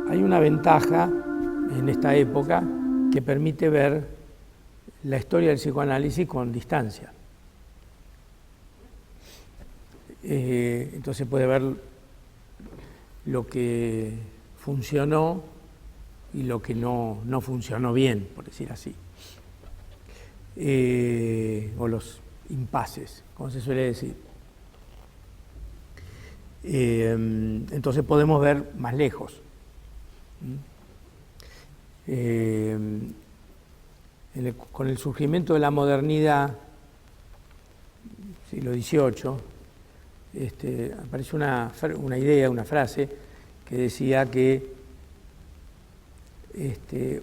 Hay una ventaja en esta época que permite ver la historia del psicoanálisis con distancia. Entonces puede ver lo que funcionó y lo que no funcionó bien, por decir así. O los impases, como se suele decir. Entonces podemos ver más lejos. Con el surgimiento de la modernidad, siglo XVIII, apareció una idea, una frase que decía que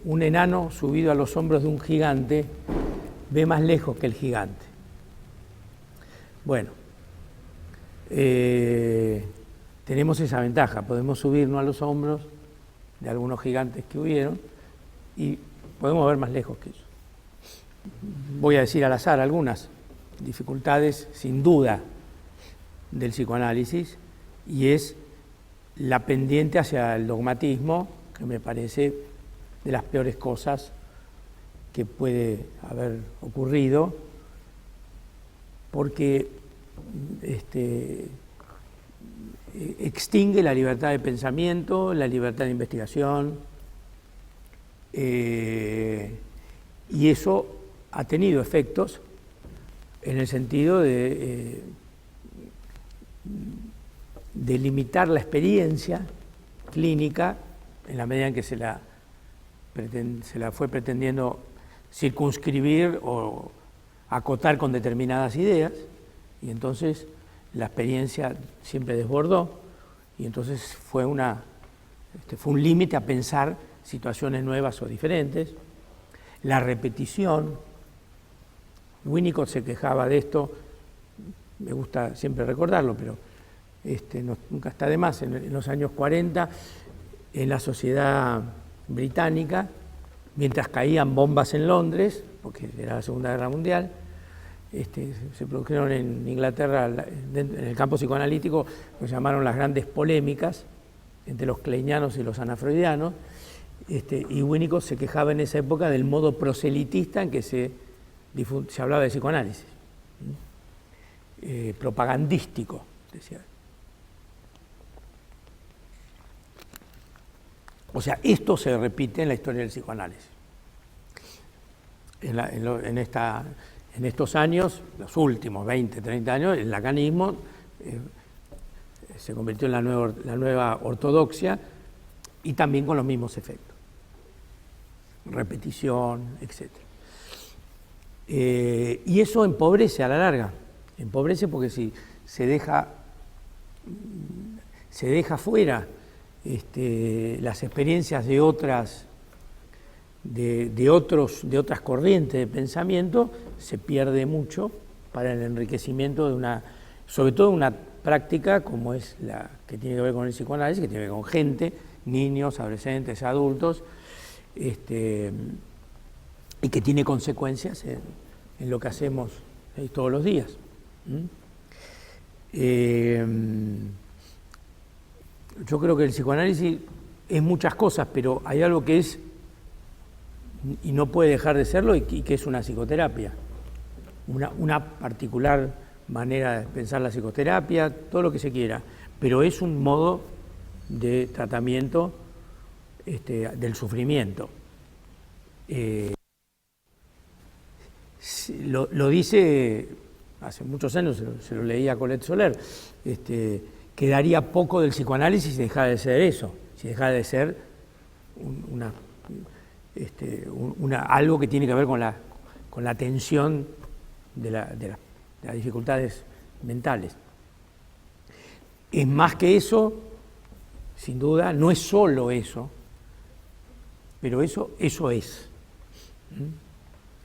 un enano subido a los hombros de un gigante ve más lejos que el gigante. Bueno, tenemos esa ventaja, podemos subirnos a los hombros de algunos gigantes que hubieron y podemos ver más lejos que ellos. Voy a decir al azar algunas dificultades, sin duda, del psicoanálisis, y es la pendiente hacia el dogmatismo, que me parece de las peores cosas que puede haber ocurrido, porque extingue la libertad de pensamiento, la libertad de investigación, y eso ha tenido efectos en el sentido de limitar la experiencia clínica en la medida en que se la fue pretendiendo circunscribir o acotar con determinadas ideas, y entonces la experiencia siempre desbordó, y entonces fue un límite a pensar situaciones nuevas o diferentes. La repetición, Winnicott se quejaba de esto, me gusta siempre recordarlo, pero nunca está de más. En los años 40, en la sociedad británica, mientras caían bombas en Londres, porque era la Segunda Guerra Mundial, se produjeron en Inglaterra, en el campo psicoanalítico, lo llamaron las grandes polémicas entre los kleinianos y los anafreudianos, y Winnicott se quejaba en esa época del modo proselitista en que se hablaba de psicoanálisis, propagandístico, decía. O sea, esto se repite en la historia del psicoanálisis. En estos años, los últimos 20, 30 años, el lacanismo se convirtió en la nueva ortodoxia, y también con los mismos efectos. Repetición, etc. Y eso empobrece a la larga. Empobrece porque si se deja fuera las experiencias de otras corrientes de pensamiento, se pierde mucho para el enriquecimiento sobre todo de una práctica como es la que tiene que ver con el psicoanálisis, que tiene que ver con gente, niños, adolescentes, adultos, y que tiene consecuencias en lo que hacemos todos los días. Yo creo que el psicoanálisis es muchas cosas, pero hay algo que es, y no puede dejar de serlo, y que es una psicoterapia. Una particular manera de pensar la psicoterapia, todo lo que se quiera, pero es un modo de tratamiento del sufrimiento. Lo dice, hace muchos años se lo leía a Colette Soler, quedaría poco del psicoanálisis si dejara de ser eso, si dejara de ser algo que tiene que ver con la atención de las dificultades mentales. Es más que eso, sin duda, no es solo eso, pero eso es.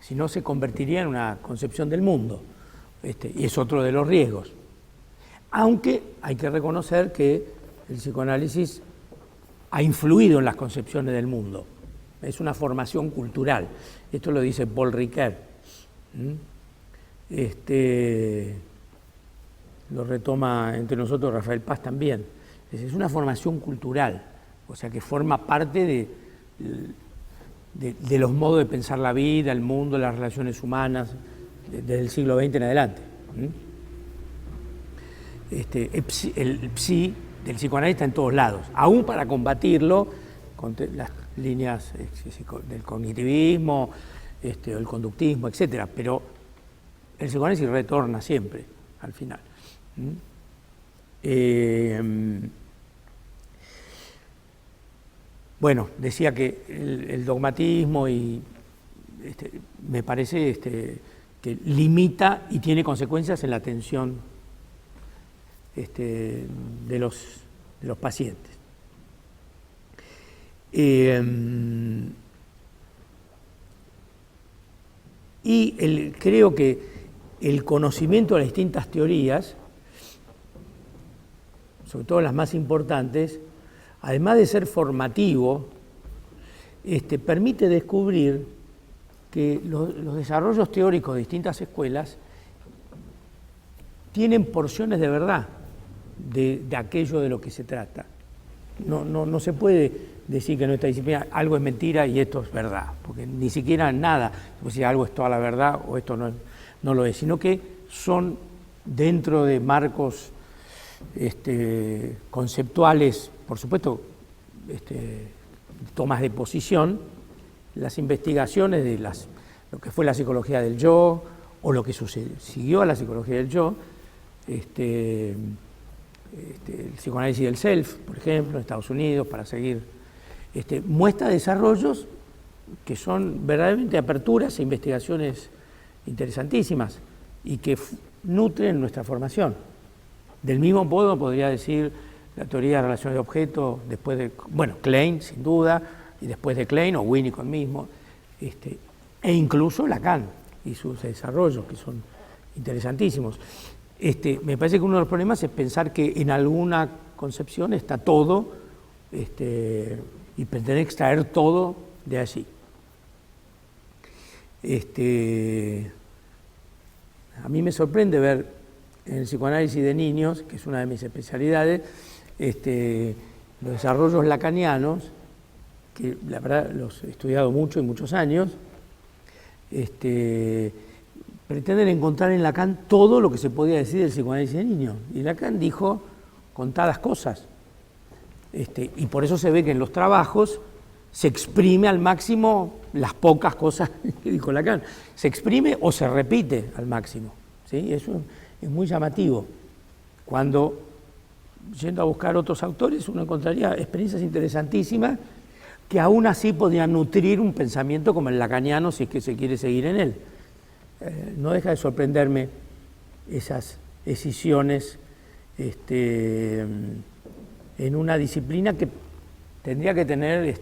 Si no, se convertiría en una concepción del mundo, y es otro de los riesgos. Aunque hay que reconocer que el psicoanálisis ha influido en las concepciones del mundo. Es una formación cultural. Esto lo dice Paul Ricoeur. Lo retoma entre nosotros Rafael Paz también. Es una formación cultural. o sea que forma parte de los modos de pensar la vida, el mundo, las relaciones humanas, desde el siglo XX en adelante. El psi del psicoanálisis está en todos lados, aún para combatirlo con las líneas del cognitivismo, el conductismo, etcétera, pero el psicoanálisis retorna siempre al final. Bueno, decía que el dogmatismo y me parece que limita y tiene consecuencias en la atención de los pacientes. Y creo que el conocimiento de las distintas teorías, sobre todo las más importantes, además de ser formativo, permite descubrir que los desarrollos teóricos de distintas escuelas tienen porciones de verdad de aquello de lo que se trata. No se puede decir que en nuestra disciplina algo es mentira y esto es verdad, porque ni siquiera nada, si algo es toda la verdad o esto no lo es, sino que son dentro de marcos conceptuales, por supuesto, tomas de posición, las investigaciones de lo que fue la psicología del yo o lo que siguió a la psicología del yo, el psicoanálisis del self, por ejemplo, en Estados Unidos, para seguir, muestra desarrollos que son verdaderamente aperturas e investigaciones interesantísimas y que nutren nuestra formación. Del mismo modo podría decir la teoría de relaciones de objetos, después de, Klein, sin duda, y después de Klein, o Winnicott mismo, e incluso Lacan y sus desarrollos, que son interesantísimos. Me parece que uno de los problemas es pensar que en alguna concepción está todo, y pretender extraer todo de allí. A mí me sorprende ver en el psicoanálisis de niños, que es una de mis especialidades, los desarrollos lacanianos, que la verdad los he estudiado mucho y muchos años, pretenden encontrar en Lacan todo lo que se podía decir del psicoanálisis de niños. Y Lacan dijo contadas cosas. Y por eso se ve que en los trabajos se exprime al máximo las pocas cosas que dijo Lacan. Se exprime o se repite al máximo, ¿sí? Eso es muy llamativo. Cuando, yendo a buscar otros autores, uno encontraría experiencias interesantísimas que aún así podrían nutrir un pensamiento como el lacaniano si es que se quiere seguir en él. No deja de sorprenderme esas escisiones en una disciplina que tendría que tener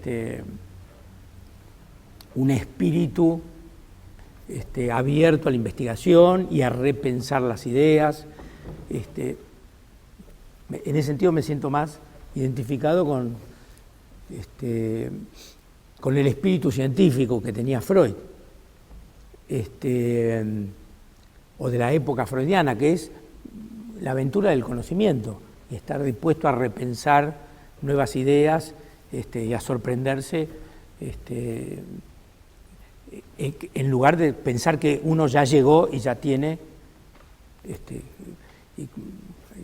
un espíritu abierto a la investigación y a repensar las ideas. En ese sentido me siento más identificado con el espíritu científico que tenía Freud, o de la época freudiana, que es la aventura del conocimiento, y estar dispuesto a repensar nuevas ideas y a sorprenderse, en lugar de pensar que uno ya llegó y ya tiene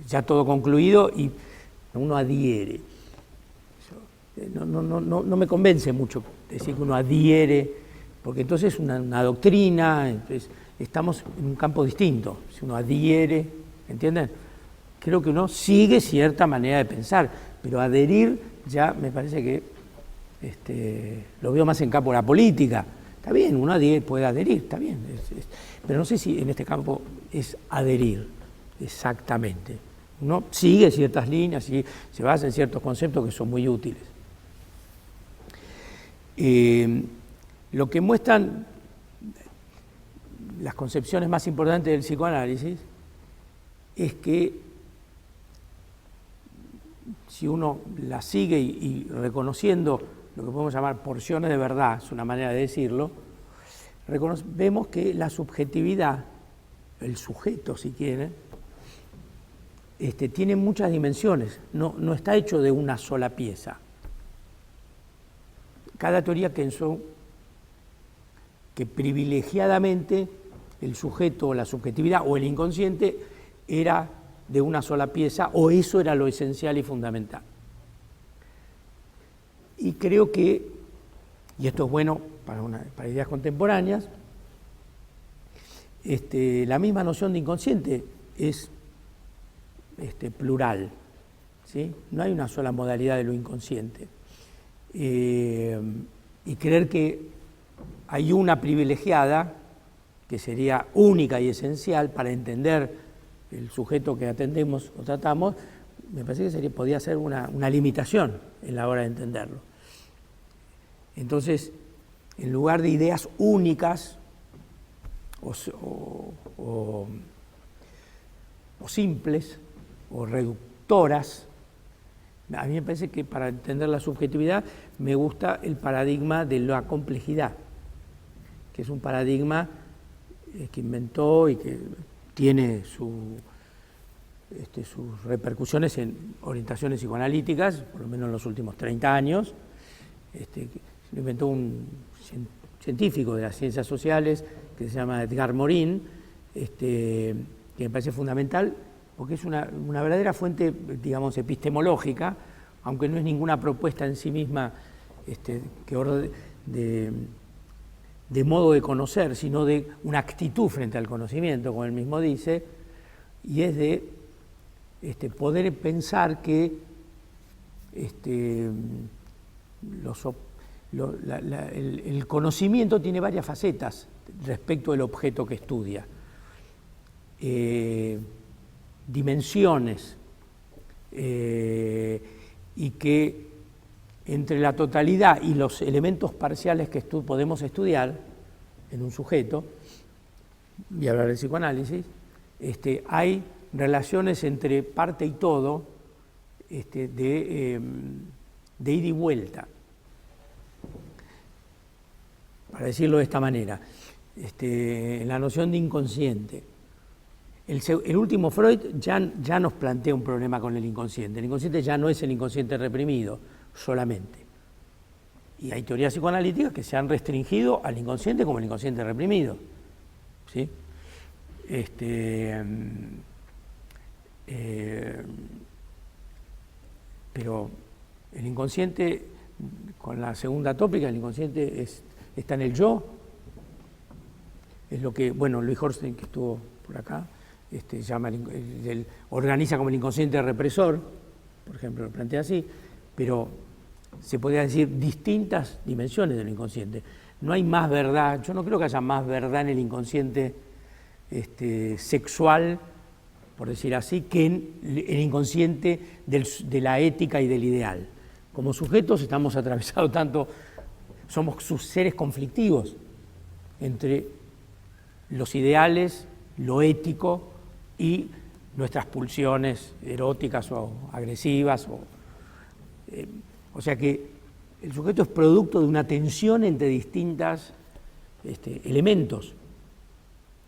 ya todo concluido y uno adhiere. No me convence mucho decir que uno adhiere, porque entonces es una doctrina, entonces estamos en un campo distinto. Si uno adhiere, ¿entienden? Creo que uno sigue cierta manera de pensar, pero adherir ya me parece que lo veo más en campo de la política. Está bien, uno puede adherir, está bien, pero no sé si en este campo es adherir exactamente. Uno sigue ciertas líneas y se basa en ciertos conceptos que son muy útiles. Lo que muestran las concepciones más importantes del psicoanálisis es que si uno la sigue y reconociendo lo que podemos llamar porciones de verdad, es una manera de decirlo, vemos que la subjetividad, el sujeto si quieren, tiene muchas dimensiones, no está hecho de una sola pieza. cada teoría pensó que privilegiadamente el sujeto o la subjetividad o el inconsciente era de una sola pieza, o eso era lo esencial y fundamental. Y creo que, y esto es bueno para ideas contemporáneas, la misma noción de inconsciente es plural, ¿sí? No hay una sola modalidad de lo inconsciente. Y creer que hay una privilegiada, que sería única y esencial para entender el sujeto que atendemos o tratamos, me parece que podría ser una limitación en la hora de entenderlo. Entonces, en lugar de ideas únicas o simples o reductoras, a mí me parece que para entender la subjetividad me gusta el paradigma de la complejidad, que es un paradigma que inventó y que tiene sus repercusiones en orientaciones psicoanalíticas, por lo menos en los últimos 30 años. Lo inventó un científico de las ciencias sociales que se llama Edgar Morin, que me parece fundamental porque es una verdadera fuente, digamos, epistemológica, aunque no es ninguna propuesta en sí misma de modo de conocer, sino de una actitud frente al conocimiento, como él mismo dice, y es de poder pensar que el conocimiento tiene varias facetas respecto del objeto que estudia, dimensiones, y que entre la totalidad y los elementos parciales que podemos estudiar en un sujeto, y hablar de psicoanálisis, hay relaciones entre parte y todo de ida y vuelta. Para decirlo de esta manera, en la noción de inconsciente, el último Freud ya nos plantea un problema con el inconsciente. El inconsciente ya no es el inconsciente reprimido solamente. Y hay teorías psicoanalíticas que se han restringido al inconsciente como el inconsciente reprimido, ¿sí? Pero el inconsciente, con la segunda tópica, el inconsciente está en el yo. Es lo que, Louis Horstein, que estuvo por acá, llama organiza como el inconsciente represor, por ejemplo, lo plantea así, pero se podría decir distintas dimensiones del inconsciente. No hay más verdad, yo no creo que haya más verdad en el inconsciente sexual, por decir así, que en el inconsciente de la ética y del ideal. Como sujetos estamos atravesados tanto, somos seres conflictivos entre los ideales, lo ético y nuestras pulsiones eróticas o agresivas. O sea que el sujeto es producto de una tensión entre distintos elementos.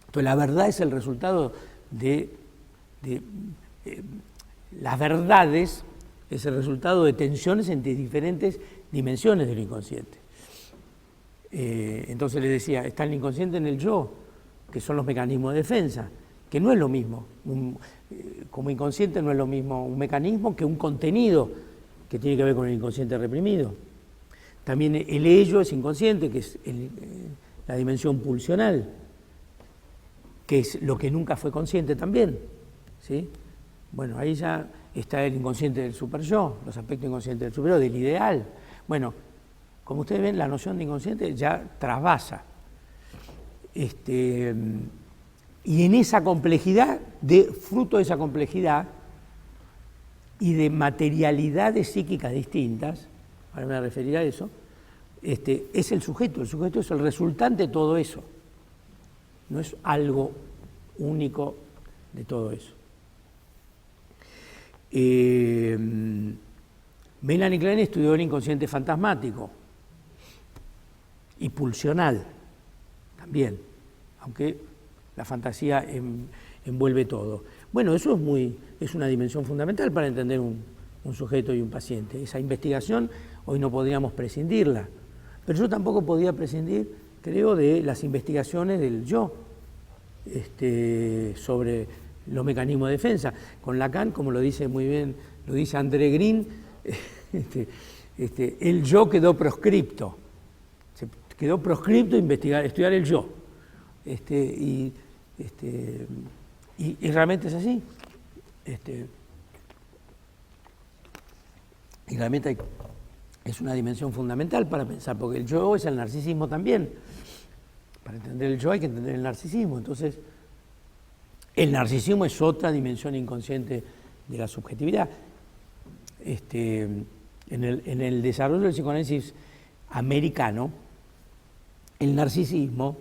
Entonces la verdad es el resultado las verdades es el resultado de tensiones entre diferentes dimensiones del inconsciente. Entonces les decía, está el inconsciente en el yo, que son los mecanismos de defensa, que no es lo mismo, como inconsciente no es lo mismo un mecanismo que un contenido que tiene que ver con el inconsciente reprimido. También el ello es inconsciente, que es la dimensión pulsional, que es lo que nunca fue consciente también, ¿sí? Bueno, ahí ya está el inconsciente del superyo, los aspectos inconscientes del superyo, del ideal. Bueno, como ustedes ven, la noción de inconsciente ya trasvasa. Y en esa complejidad, fruto de esa complejidad y de materialidades psíquicas distintas, ahora me voy a referir a eso, es el sujeto es el resultante de todo eso, no es algo único de todo eso. Melanie Klein estudió el inconsciente fantasmático y pulsional también, aunque la fantasía envuelve todo. Bueno, eso es una dimensión fundamental para entender un sujeto y un paciente. Esa investigación hoy no podríamos prescindirla, Pero yo tampoco podía prescindir, creo, de las investigaciones del yo sobre los mecanismos de defensa. Con Lacan, como lo dice muy bien, lo dice André Green, el yo quedó proscripto. Quedó proscripto estudiar el yo. Y realmente es así. Y realmente es una dimensión fundamental para pensar, porque el yo es el narcisismo también. Para entender el yo hay que entender el narcisismo. Entonces, el narcisismo es otra dimensión inconsciente de la subjetividad. En el desarrollo del psicoanálisis americano, el narcisismo,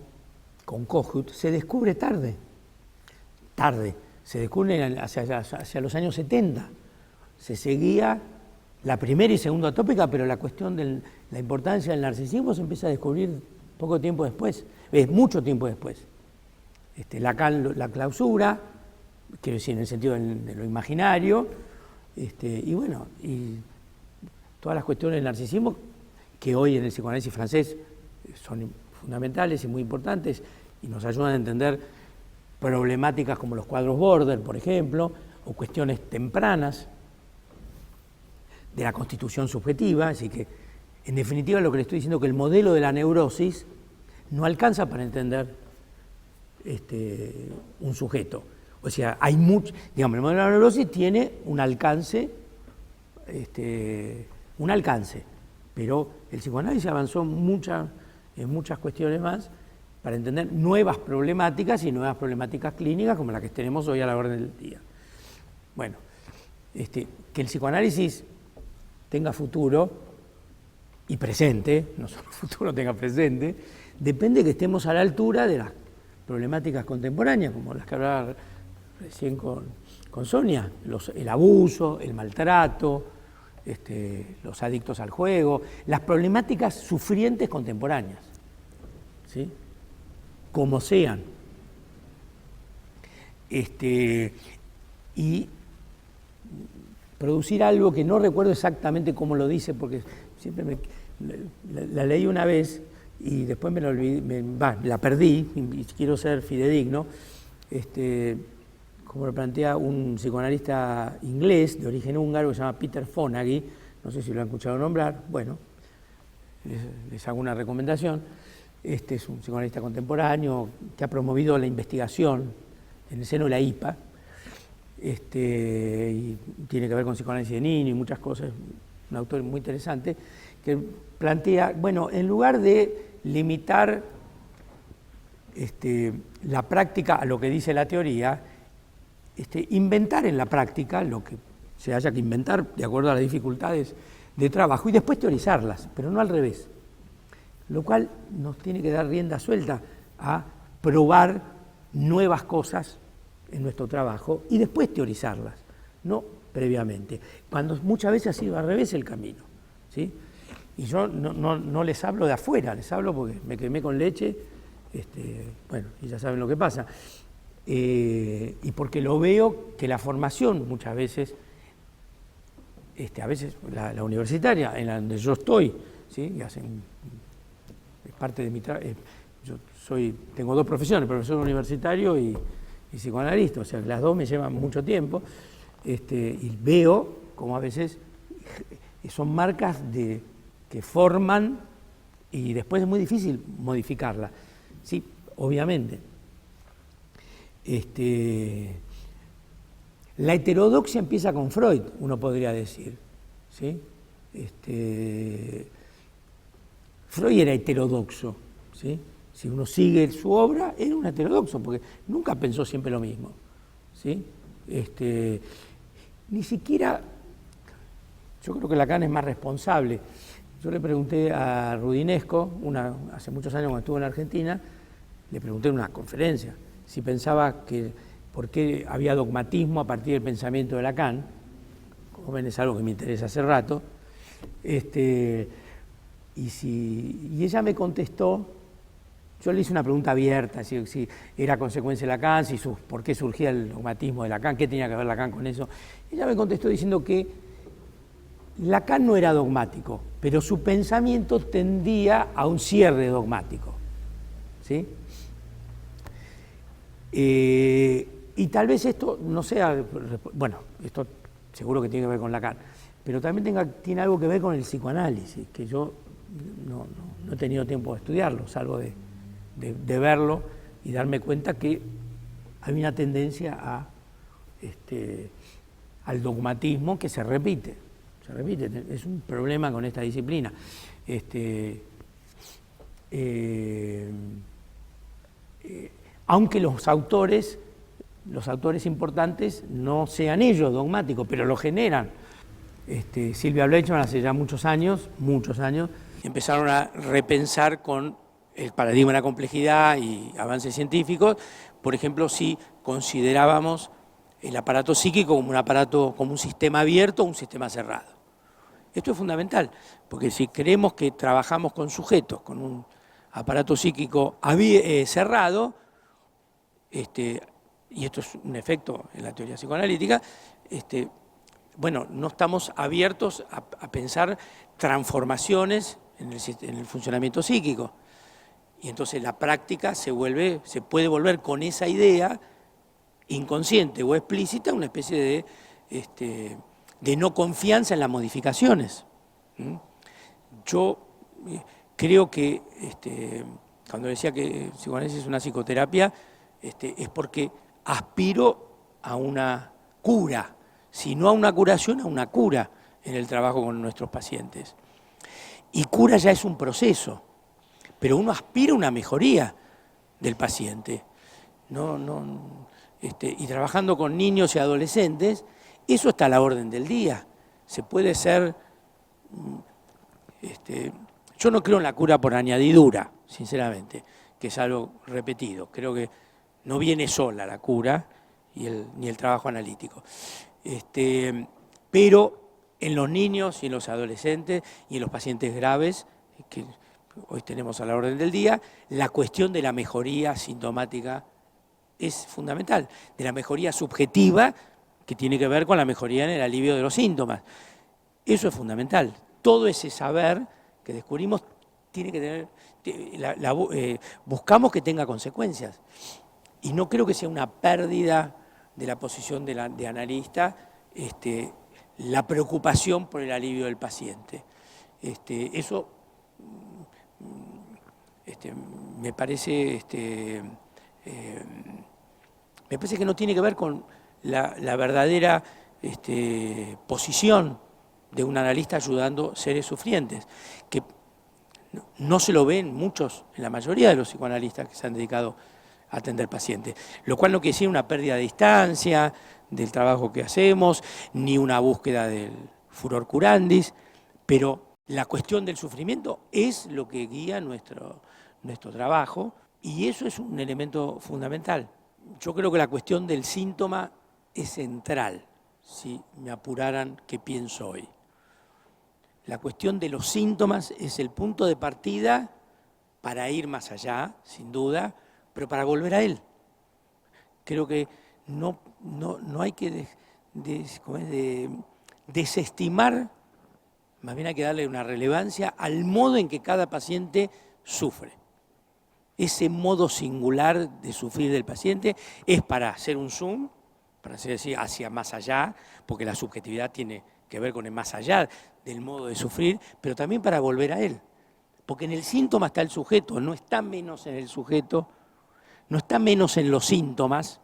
con Kohut, se descubre tarde, se descubre hacia los años 70. Se seguía la primera y segunda tópica, pero la cuestión de la importancia del narcisismo se empieza a descubrir poco tiempo después, mucho tiempo después. Lacan la clausura, quiero decir, en el sentido de lo imaginario, y bueno, y todas las cuestiones del narcisismo que hoy en el psicoanálisis francés son fundamentales y muy importantes y nos ayudan a entender problemáticas como los cuadros border, por ejemplo, o cuestiones tempranas de la constitución subjetiva. Así que, en definitiva, lo que le estoy diciendo es que el modelo de la neurosis no alcanza para entender un sujeto. O sea, hay mucho, digamos, el modelo de la neurosis tiene un alcance, pero el psicoanálisis avanzó en muchas cuestiones más para entender nuevas problemáticas y nuevas problemáticas clínicas como las que tenemos hoy a la orden del día. Bueno, que el psicoanálisis tenga futuro y presente, no solo futuro, tenga presente, depende de que estemos a la altura de las problemáticas contemporáneas, como las que hablaba recién con Sonia, el abuso, el maltrato, los adictos al juego, las problemáticas sufrientes contemporáneas, ¿sí? Como sean. Y producir algo que no recuerdo exactamente cómo lo dice, porque siempre la leí una vez y después me la olvidé, la perdí, y quiero ser fidedigno, como lo plantea un psicoanalista inglés de origen húngaro que se llama Peter Fonagy, no sé si lo han escuchado nombrar, bueno, les hago una recomendación. Es un psicoanalista contemporáneo que ha promovido la investigación en el seno de la IPA, y tiene que ver con psicoanálisis de niño y muchas cosas, un autor muy interesante, que plantea, bueno, en lugar de limitar la práctica a lo que dice la teoría, inventar en la práctica lo que se haya que inventar de acuerdo a las dificultades de trabajo y después teorizarlas, pero no al revés. Lo cual nos tiene que dar rienda suelta a probar nuevas cosas en nuestro trabajo y después teorizarlas, no previamente. Cuando muchas veces ha sido al revés el camino, ¿sí? Y yo no les hablo de afuera, les hablo porque me quemé con leche, bueno, y ya saben lo que pasa. Y porque lo veo que la formación muchas veces, a veces la universitaria, en la donde yo estoy, ¿sí? Y es parte de mi trabajo. Yo tengo dos profesiones, profesor universitario y psicoanalista, o sea, las dos me llevan mucho tiempo, y veo como a veces son marcas que forman y después es muy difícil modificarla. Sí, obviamente. La heterodoxia empieza con Freud, uno podría decir, ¿sí? Freud era heterodoxo, ¿sí? Si uno sigue su obra, era un heterodoxo, porque nunca pensó siempre lo mismo, ¿sí? Ni siquiera, yo creo que Lacan es más responsable. Yo le pregunté a Rudinesco, hace muchos años cuando estuvo en Argentina, le pregunté en una conferencia si pensaba por qué había dogmatismo a partir del pensamiento de Lacan, como ven es algo que me interesa hace rato, y ella me contestó, yo le hice una pregunta abierta, si era consecuencia de Lacan, por qué surgía el dogmatismo de Lacan, qué tenía que ver Lacan con eso. Ella me contestó diciendo que Lacan no era dogmático, pero su pensamiento tendía a un cierre dogmático, ¿sí? Y tal vez esto no sea, bueno, esto seguro que tiene que ver con Lacan, pero también tiene algo que ver con el psicoanálisis, que yo no he tenido tiempo de estudiarlo, salvo de verlo y darme cuenta que hay una tendencia al dogmatismo que se repite, es un problema con esta disciplina. Aunque los autores importantes no sean ellos dogmáticos, pero lo generan. Sylvia Bleichmann hace ya muchos años, empezaron a repensar con el paradigma de la complejidad y avances científicos, por ejemplo, si considerábamos el aparato psíquico como un sistema abierto o un sistema cerrado. Esto es fundamental, porque si creemos que trabajamos con sujetos, con un aparato psíquico cerrado, y esto es un efecto en la teoría psicoanalítica, bueno, no estamos abiertos a pensar transformaciones en el funcionamiento psíquico. Y entonces la práctica se puede volver con esa idea inconsciente o explícita una especie de no confianza en las modificaciones. Yo creo que cuando decía que psicoanálisis es una psicoterapia, es porque aspiro a una cura, si no a una curación, a una cura en el trabajo con nuestros pacientes. Y cura ya es un proceso, pero uno aspira a una mejoría del paciente. Y trabajando con niños y adolescentes, eso está a la orden del día. Se puede ser... yo no creo en la cura por añadidura, sinceramente, que es algo repetido. Creo que no viene sola la cura ni el trabajo analítico. Pero en los niños y en los adolescentes y en los pacientes graves, que hoy tenemos a la orden del día, la cuestión de la mejoría sintomática es fundamental, de la mejoría subjetiva que tiene que ver con la mejoría en el alivio de los síntomas. Eso es fundamental. Todo ese saber que descubrimos tiene que tener, buscamos que tenga consecuencias. Y no creo que sea una pérdida de la posición de analista la preocupación por el alivio del paciente. Eso me parece que no tiene que ver con la verdadera posición de un analista ayudando seres sufrientes, que no se lo ven muchos, en la mayoría de los psicoanalistas que se han dedicado a atender pacientes, lo cual no quiere decir una pérdida de distancia del trabajo que hacemos, ni una búsqueda del furor curandis, pero la cuestión del sufrimiento es lo que guía nuestro trabajo y eso es un elemento fundamental. Yo creo que la cuestión del síntoma es central, si me apuraran qué pienso hoy. La cuestión de los síntomas es el punto de partida para ir más allá, sin duda, pero para volver a él. Creo que no hay que desestimar, más bien hay que darle una relevancia al modo en que cada paciente sufre. Ese modo singular de sufrir del paciente es para hacer un zoom, para decir hacia más allá, porque la subjetividad tiene que ver con el más allá del modo de sufrir, pero también para volver a él. Porque en el síntoma está el sujeto, no está menos en el sujeto, no está menos en los síntomas,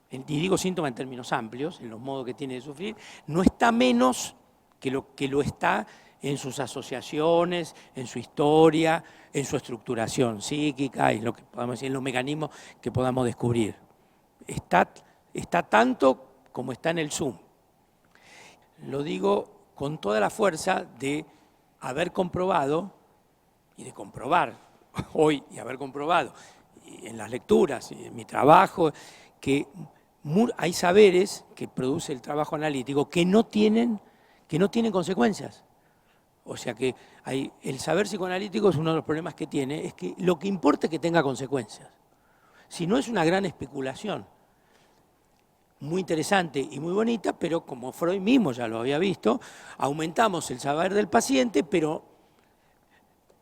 y digo síntoma en términos amplios, en los modos que tiene de sufrir, no está menos que lo está en sus asociaciones, en su historia, en su estructuración psíquica y lo que podamos decir, en los mecanismos que podamos descubrir. Está tanto como está en el Zoom. Lo digo con toda la fuerza de haber comprobado y de comprobar hoy y haber comprobado en las lecturas y en mi trabajo que hay saberes que produce el trabajo analítico que no tienen consecuencias. O sea que el saber psicoanalítico es uno de los problemas que tiene, es que lo que importa es que tenga consecuencias. Si no es una gran especulación. muy interesante y muy bonita, pero como Freud mismo ya lo había visto, aumentamos el saber del paciente, pero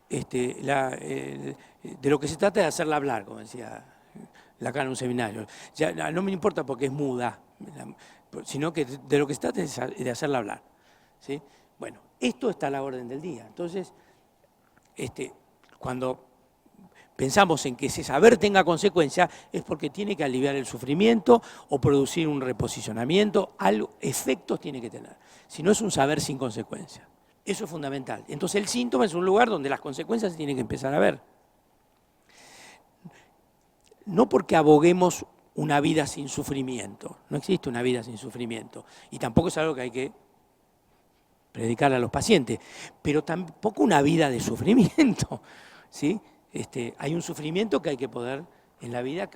de lo que se trata es de hacerla hablar, como decía Lacan en un seminario. Ya no me importa porque es muda, sino que de lo que se trata es de hacerla hablar, ¿sí? Bueno, esto está a la orden del día. Entonces, cuando pensamos en que ese saber tenga consecuencias, es porque tiene que aliviar el sufrimiento o producir un reposicionamiento, efectos tiene que tener. Si no, es un saber sin consecuencias. Eso es fundamental. Entonces el síntoma es un lugar donde las consecuencias se tienen que empezar a ver. No porque aboguemos una vida sin sufrimiento, no existe una vida sin sufrimiento, y tampoco es algo que hay que predicarle a los pacientes, pero tampoco una vida de sufrimiento, ¿sí? Hay un sufrimiento que hay que poder en la vida,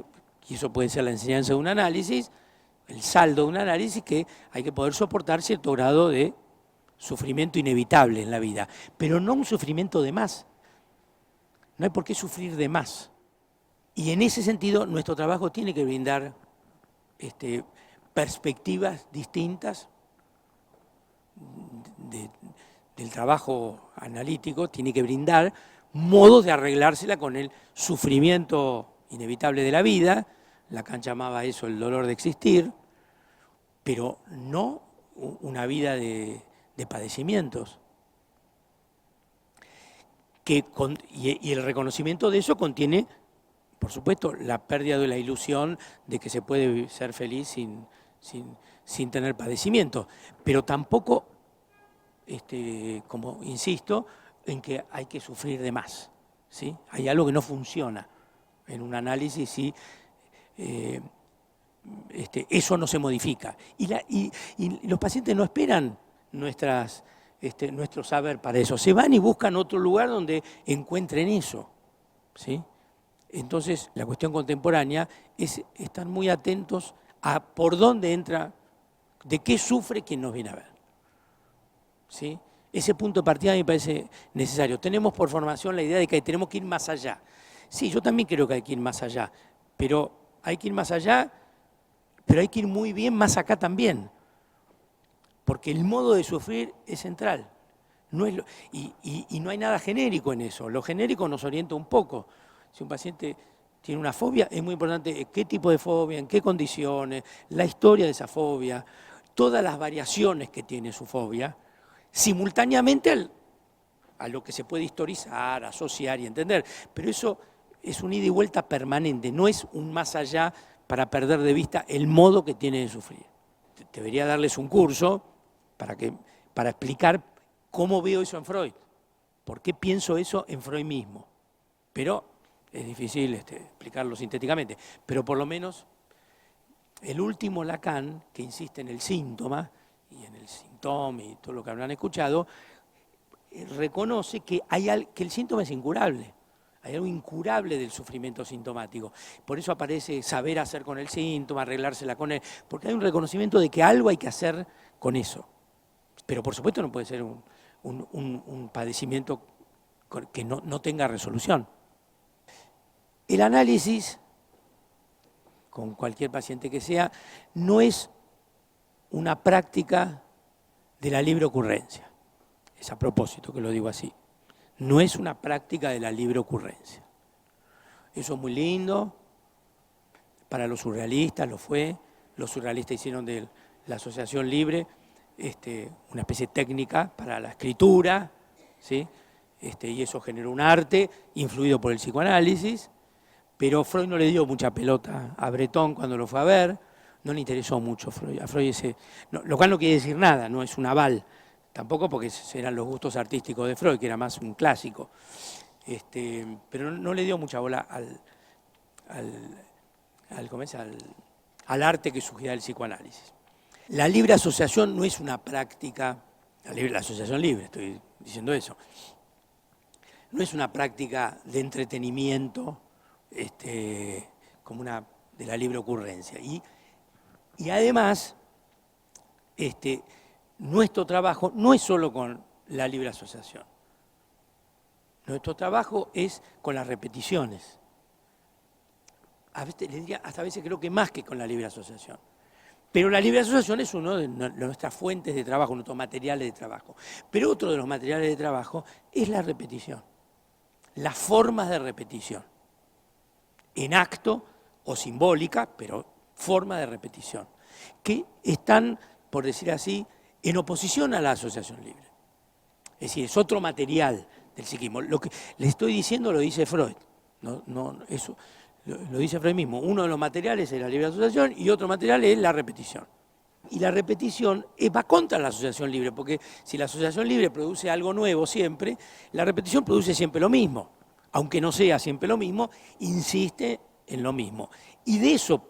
y eso puede ser la enseñanza de un análisis, el saldo de un análisis, que hay que poder soportar cierto grado de sufrimiento inevitable en la vida, pero no un sufrimiento de más. No hay por qué sufrir de más. Y en ese sentido, nuestro trabajo tiene que brindar perspectivas distintas del trabajo analítico, tiene que brindar modos de arreglársela con el sufrimiento inevitable de la vida. Lacan llamaba eso el dolor de existir, pero no una vida de padecimientos. Y el reconocimiento de eso contiene, por supuesto, la pérdida de la ilusión de que se puede ser feliz sin tener padecimiento, pero tampoco, como insisto, en que hay que sufrir de más, ¿sí? Hay algo que no funciona en un análisis y eso no se modifica. Y los pacientes no esperan nuestro saber para eso. Se van y buscan otro lugar donde encuentren eso, ¿sí? Entonces, la cuestión contemporánea es estar muy atentos a por dónde entra, de qué sufre quien nos viene a ver, ¿sí? Ese punto de partida me parece necesario. Tenemos por formación la idea de que tenemos que ir más allá. Sí, yo también creo que hay que ir más allá, pero hay que ir más allá, pero hay que ir muy bien más acá también, porque el modo de sufrir es central. Y no hay nada genérico en eso. Lo genérico nos orienta un poco. Si un paciente tiene una fobia, es muy importante qué tipo de fobia, en qué condiciones, la historia de esa fobia, todas las variaciones que tiene su fobia, simultáneamente a lo que se puede historizar, asociar y entender. Pero eso es un ida y vuelta permanente, no es un más allá para perder de vista el modo que tiene de sufrir. Debería darles un curso para explicar cómo veo eso en Freud, por qué pienso eso en Freud mismo. Pero es difícil explicarlo sintéticamente. Pero por lo menos el último Lacan, que insiste en el síntoma y en el síntoma y todo lo que habrán escuchado, reconoce que el síntoma es incurable. Hay algo incurable del sufrimiento sintomático. Por eso aparece saber hacer con el síntoma, arreglársela con él, porque hay un reconocimiento de que algo hay que hacer con eso. Pero por supuesto no puede ser un padecimiento que no tenga resolución. El análisis, con cualquier paciente que sea, no es una práctica de la libre ocurrencia. Es a propósito que lo digo así. No es una práctica de la libre ocurrencia. Eso es muy lindo, para los surrealistas lo fue, los surrealistas hicieron de la asociación libre una especie de técnica para la escritura, ¿sí? Y eso generó un arte influido por el psicoanálisis, pero Freud no le dio mucha pelota a Breton cuando lo fue a ver, no le interesó mucho Freud. A Freud lo cual no quiere decir nada, no es un aval, tampoco porque eran los gustos artísticos de Freud, que era más un clásico, pero no le dio mucha bola al arte que sugiere el psicoanálisis. La libre asociación no es una práctica, la asociación libre, estoy diciendo eso, no es una práctica de entretenimiento como una de la libre ocurrencia. Y además, nuestro trabajo no es solo con la libre asociación. Nuestro trabajo es con las repeticiones. A veces, les diría, hasta a veces creo que más que con la libre asociación. Pero la libre asociación es una de nuestras fuentes de trabajo, nuestros materiales de trabajo. Pero otro de los materiales de trabajo es la repetición, las formas de repetición, en acto o simbólica, pero forma de repetición, que están, por decir así, en oposición a la asociación libre. Es decir, es otro material del psiquismo. Lo que le estoy diciendo lo dice Freud, eso lo dice Freud mismo. Uno de los materiales es la libre asociación y otro material es la repetición. Y la repetición va contra la asociación libre, porque si la asociación libre produce algo nuevo siempre, la repetición produce siempre lo mismo. Aunque no sea siempre lo mismo, insiste en lo mismo. Y de eso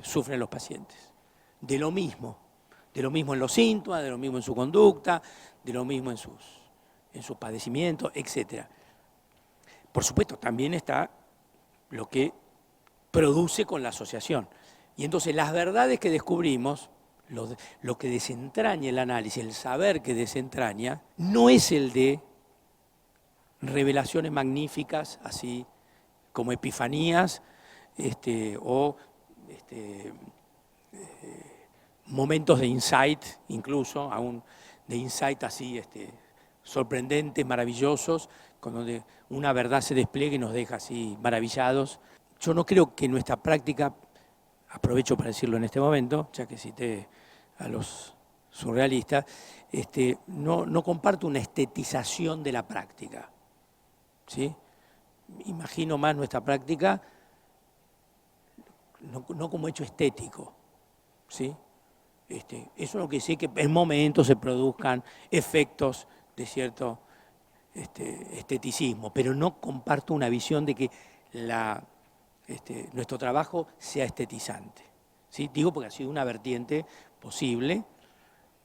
sufren los pacientes, de lo mismo en los síntomas, de lo mismo en su conducta, de lo mismo en sus padecimientos, etc. Por supuesto, también está lo que produce con la asociación. Y entonces las verdades que descubrimos, lo que desentraña el análisis, el saber que desentraña, no es el de revelaciones magníficas, así como epifanías, o momentos de insight, incluso, aún de insight así sorprendentes, maravillosos, con donde una verdad se despliega y nos deja así maravillados. Yo no creo que nuestra práctica, aprovecho para decirlo en este momento, ya que cité a los surrealistas, no comparto una estetización de la práctica, ¿sí? Imagino más nuestra práctica no como hecho estético, ¿sí? Eso no quiere decir que en momentos se produzcan efectos de cierto esteticismo, pero no comparto una visión de que nuestro trabajo sea estetizante, ¿sí? Digo porque ha sido una vertiente posible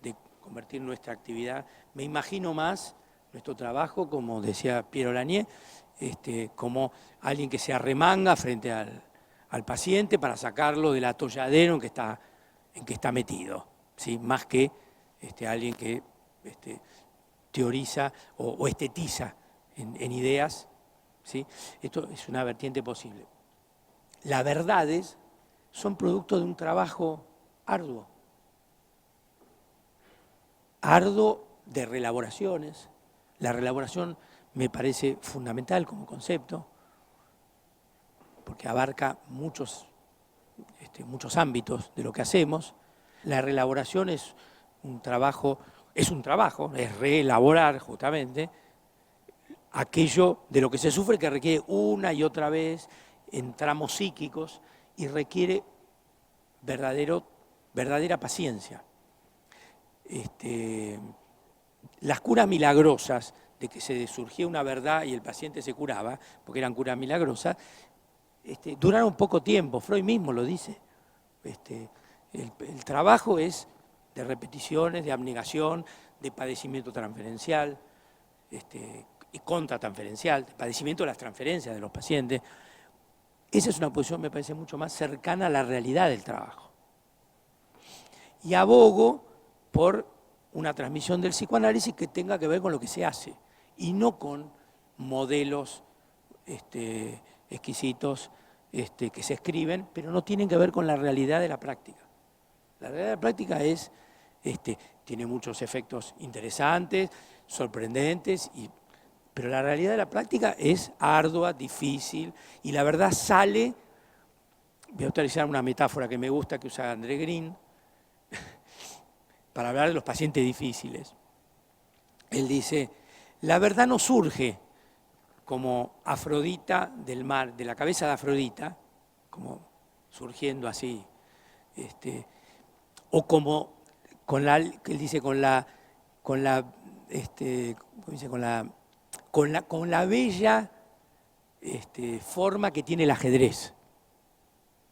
de convertir nuestra actividad. Me imagino más nuestro trabajo, como decía Piero Lanier, como alguien que se arremanga frente al paciente para sacarlo del atolladero en que está metido, ¿sí? Más que alguien que teoriza o estetiza en ideas, ¿sí? Esto es una vertiente posible. Las verdades son producto de un trabajo arduo de reelaboraciones. La reelaboración me parece fundamental como concepto, porque abarca muchos ámbitos de lo que hacemos. La reelaboración es reelaborar justamente aquello de lo que se sufre, que requiere una y otra vez en tramos psíquicos y requiere verdadera paciencia. Las curas milagrosas de que se surgía una verdad y el paciente se curaba, porque eran curas milagrosas, duraron poco tiempo. Freud mismo lo dice. El trabajo es de repeticiones, de abnegación, de padecimiento transferencial y contratransferencial, de padecimiento de las transferencias de los pacientes. Esa es una posición, me parece, mucho más cercana a la realidad del trabajo. Y abogo por una transmisión del psicoanálisis que tenga que ver con lo que se hace y no con modelos exquisitos que se escriben, pero no tienen que ver con la realidad de la práctica. La realidad de la práctica tiene muchos efectos interesantes, sorprendentes, pero la realidad de la práctica es ardua, difícil, y la verdad sale, voy a utilizar una metáfora que me gusta que usa André Green, para hablar de los pacientes difíciles. Él dice, la verdad no surge como Afrodita del mar, de la cabeza de Afrodita, como surgiendo así, o como él dice con la bella forma que tiene el ajedrez,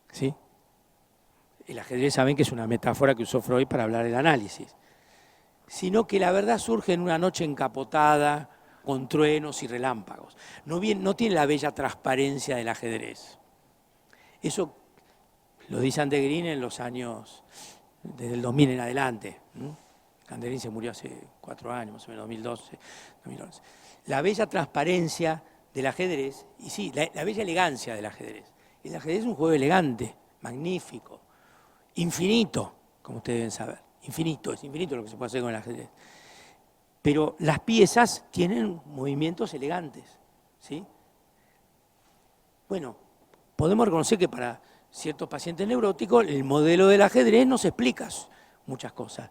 ¿sí? El ajedrez saben que es una metáfora que usó Freud para hablar del análisis, sino que la verdad surge en una noche encapotada, con truenos y relámpagos. No tiene la bella transparencia del ajedrez. Eso lo dice André Green en los años, desde el 2000 en adelante. André Green se murió hace 4 años, más o menos, 2012, 2011. La bella transparencia del ajedrez, y sí, la bella elegancia del ajedrez. El ajedrez es un juego elegante, magnífico, infinito, como ustedes deben saber. Infinito, es infinito lo que se puede hacer con el ajedrez. Pero las piezas tienen movimientos elegantes, ¿sí? Bueno, podemos reconocer que para ciertos pacientes neuróticos el modelo del ajedrez nos explica muchas cosas.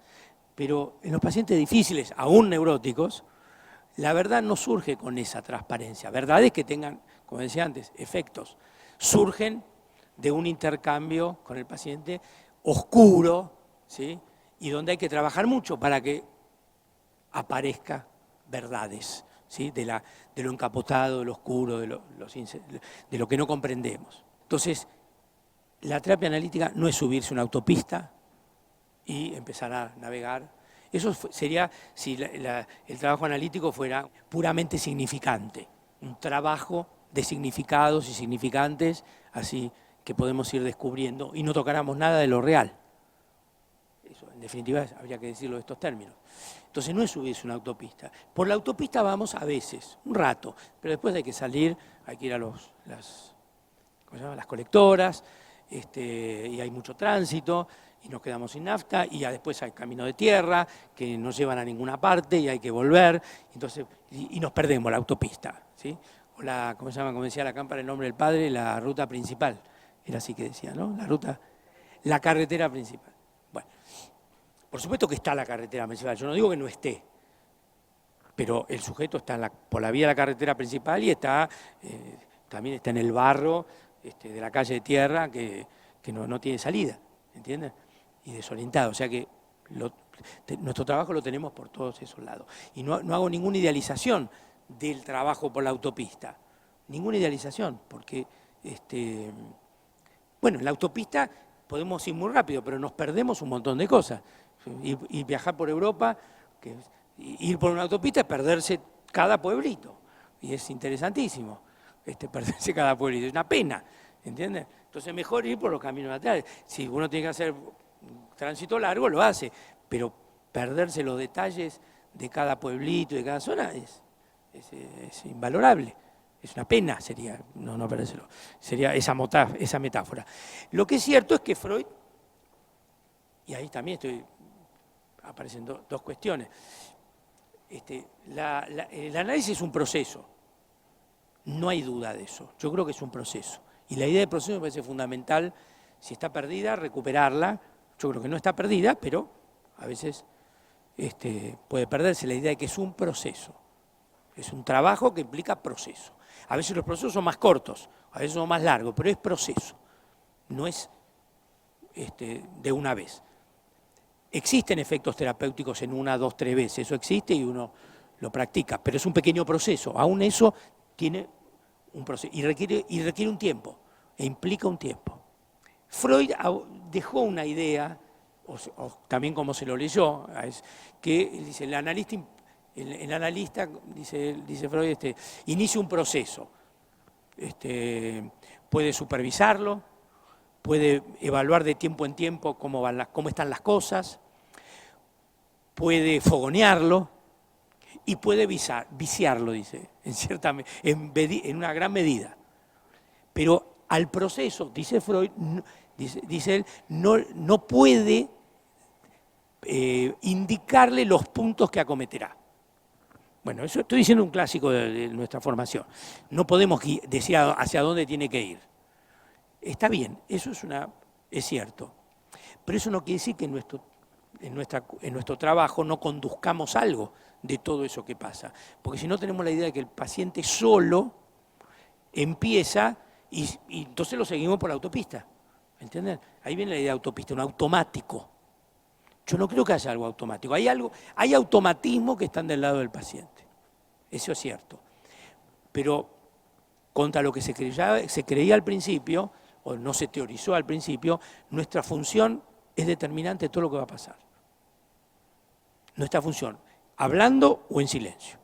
Pero en los pacientes difíciles, aún neuróticos, la verdad no surge con esa transparencia. Verdades que tengan, como decía antes, efectos. Surgen de un intercambio con el paciente oscuro, ¿sí? Y donde hay que trabajar mucho para que aparezca verdades, ¿sí? De lo encapotado, de lo oscuro, de lo que no comprendemos. Entonces, la terapia analítica no es subirse a una autopista y empezar a navegar. Eso sería si el trabajo analítico fuera puramente significante, un trabajo de significados y significantes, así que podemos ir descubriendo y no tocáramos nada de lo real. Eso, en definitiva, habría que decirlo de estos términos. Entonces no es subirse una autopista. Por la autopista vamos a veces, un rato, pero después hay que salir, hay que ir a las colectoras, y hay mucho tránsito, y nos quedamos sin nafta, y ya después hay camino de tierra, que no llevan a ninguna parte, y hay que volver, entonces, y nos perdemos la autopista, ¿sí? O ¿cómo se llama? Como decía la cámpara, el nombre del padre, la ruta principal. Era así que decía, ¿no? La carretera principal. Bueno, por supuesto que está la carretera principal, yo no digo que no esté, pero el sujeto está por la vía de la carretera principal y también está en el barro de la calle de tierra que no tiene salida, ¿entiendes? Y desorientado, o sea que nuestro trabajo lo tenemos por todos esos lados. Y no hago ninguna idealización del trabajo por la autopista, ninguna idealización, porque, bueno, en la autopista podemos ir muy rápido, pero nos perdemos un montón de cosas. Y viajar por Europa, ir por una autopista es perderse cada pueblito, y es interesantísimo perderse cada pueblito, es una pena, ¿entiendes? Entonces mejor ir por los caminos laterales. Si uno tiene que hacer un tránsito largo, lo hace, pero perderse los detalles de cada pueblito, de cada zona, es invalorable. Es una pena, sería no perdérselo. Sería esa metáfora. Lo que es cierto es que Freud, y ahí también aparecen dos cuestiones. El análisis es un proceso, no hay duda de eso. Yo creo que es un proceso. Y la idea del proceso me parece fundamental. Si está perdida, recuperarla. Yo creo que no está perdida, pero a veces puede perderse la idea de que es un proceso. Es un trabajo que implica proceso. A veces los procesos son más cortos, a veces son más largos, pero es proceso. No es de una vez. Existen efectos terapéuticos en 1, 2, 3 veces, eso existe y uno lo practica, pero es un pequeño proceso. Aún eso tiene un proceso y requiere un tiempo, e implica un tiempo. Freud dejó una idea, o también como se lo leyó, que dice, el analista dice Freud, inicia un proceso. Puede supervisarlo, puede evaluar de tiempo en tiempo cómo están las cosas, puede fogonearlo y puede viciarlo, dice, en una gran medida. Pero al proceso, dice Freud, dice él, no puede indicarle los puntos que acometerá. Bueno, eso estoy diciendo un clásico de nuestra formación. No podemos decir hacia dónde tiene que ir. Está bien, eso es cierto. Pero eso no quiere decir que en nuestro trabajo no conduzcamos algo de todo eso que pasa. Porque si no tenemos la idea de que el paciente solo empieza y entonces lo seguimos por la autopista. ¿Entienden? Ahí viene la idea de autopista, un automático. Yo no creo que haya algo automático. Hay automatismos que están del lado del paciente. Eso es cierto. Pero contra lo que se creía al principio, o no se teorizó al principio, nuestra función es determinante de todo lo que va a pasar. Nuestra función, hablando o en silencio,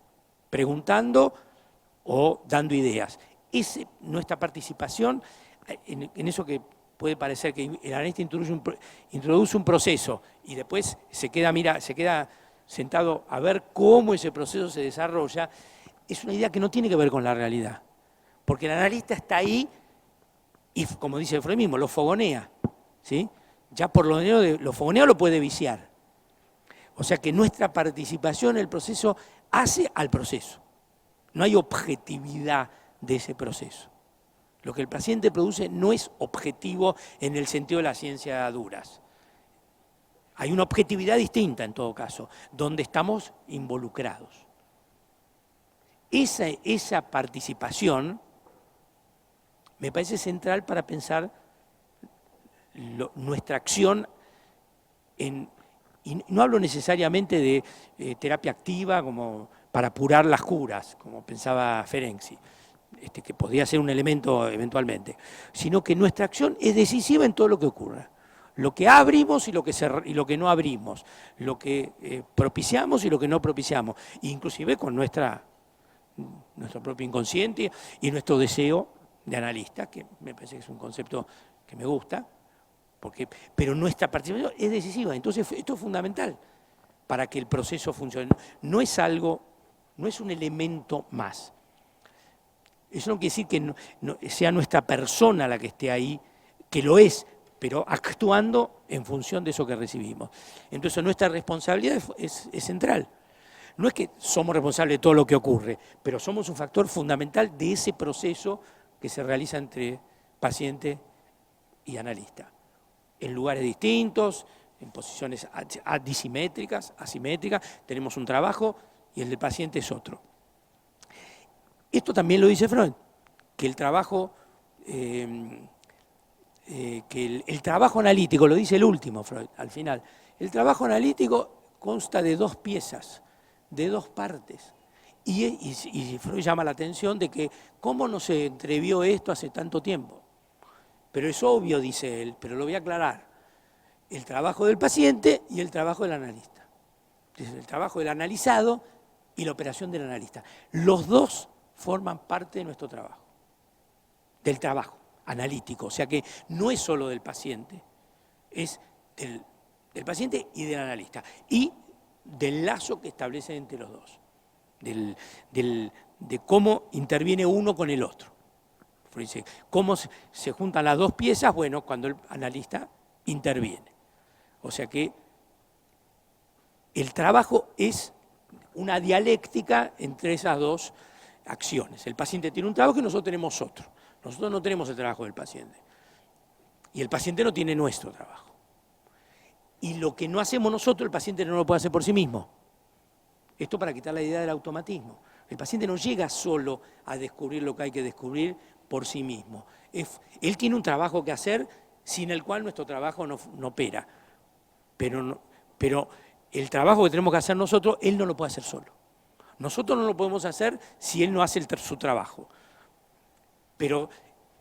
preguntando o dando ideas. Nuestra participación en eso que puede parecer que el analista introduce un proceso y después se queda sentado a ver cómo ese proceso se desarrolla, es una idea que no tiene que ver con la realidad. Porque el analista está ahí y, como dice Freud mismo, lo fogonea, ¿sí? ya por lo menos lo fogoneado lo puede viciar. O sea que nuestra participación en el proceso hace al proceso. No hay objetividad de ese proceso. Lo que el paciente produce no es objetivo en el sentido de la ciencia duras. Hay una objetividad distinta en todo caso, donde estamos involucrados. Esa participación me parece central para pensar nuestra acción y no hablo necesariamente de terapia activa como para apurar las curas, como pensaba Ferenczi, que podría ser un elemento eventualmente, sino que nuestra acción es decisiva en todo lo que ocurra. Lo que abrimos y lo que no abrimos, lo que propiciamos y lo que no propiciamos, inclusive con nuestro propio inconsciente y nuestro deseo de analista, que me parece que es un concepto que me gusta, pero nuestra participación es decisiva, entonces esto es fundamental para que el proceso funcione. No es un elemento más. Eso no quiere decir que no sea nuestra persona la que esté ahí, que lo es, pero actuando en función de eso que recibimos. Entonces nuestra responsabilidad es central. No es que somos responsables de todo lo que ocurre, pero somos un factor fundamental de ese proceso que se realiza entre paciente y analista. En lugares distintos, en posiciones disimétricas, asimétricas, tenemos un trabajo y el del paciente es otro. Esto también lo dice Freud, que el trabajo... que el trabajo analítico, lo dice el último Freud, al final, el trabajo analítico consta de dos piezas, de dos partes. Y Freud llama la atención de que cómo no se entrevió esto hace tanto tiempo. Pero es obvio, dice él, pero lo voy a aclarar. El trabajo del paciente y el trabajo del analista. Es el trabajo del analizado y la operación del analista. Los dos forman parte de nuestro trabajo, del trabajo analítico, o sea que no es solo del paciente, es del paciente y del analista, y del lazo que establece entre los dos, de cómo interviene uno con el otro. Dice, ¿cómo se juntan las dos piezas? Bueno, cuando el analista interviene. O sea que el trabajo es una dialéctica entre esas dos acciones. El paciente tiene un trabajo y nosotros tenemos otro. Nosotros no tenemos el trabajo del paciente. Y el paciente no tiene nuestro trabajo. Y lo que no hacemos nosotros, el paciente no lo puede hacer por sí mismo. Esto para quitar la idea del automatismo. El paciente no llega solo a descubrir lo que hay que descubrir por sí mismo. Él tiene un trabajo que hacer sin el cual nuestro trabajo no opera. Pero el trabajo que tenemos que hacer nosotros, él no lo puede hacer solo. Nosotros no lo podemos hacer si él no hace su trabajo. Pero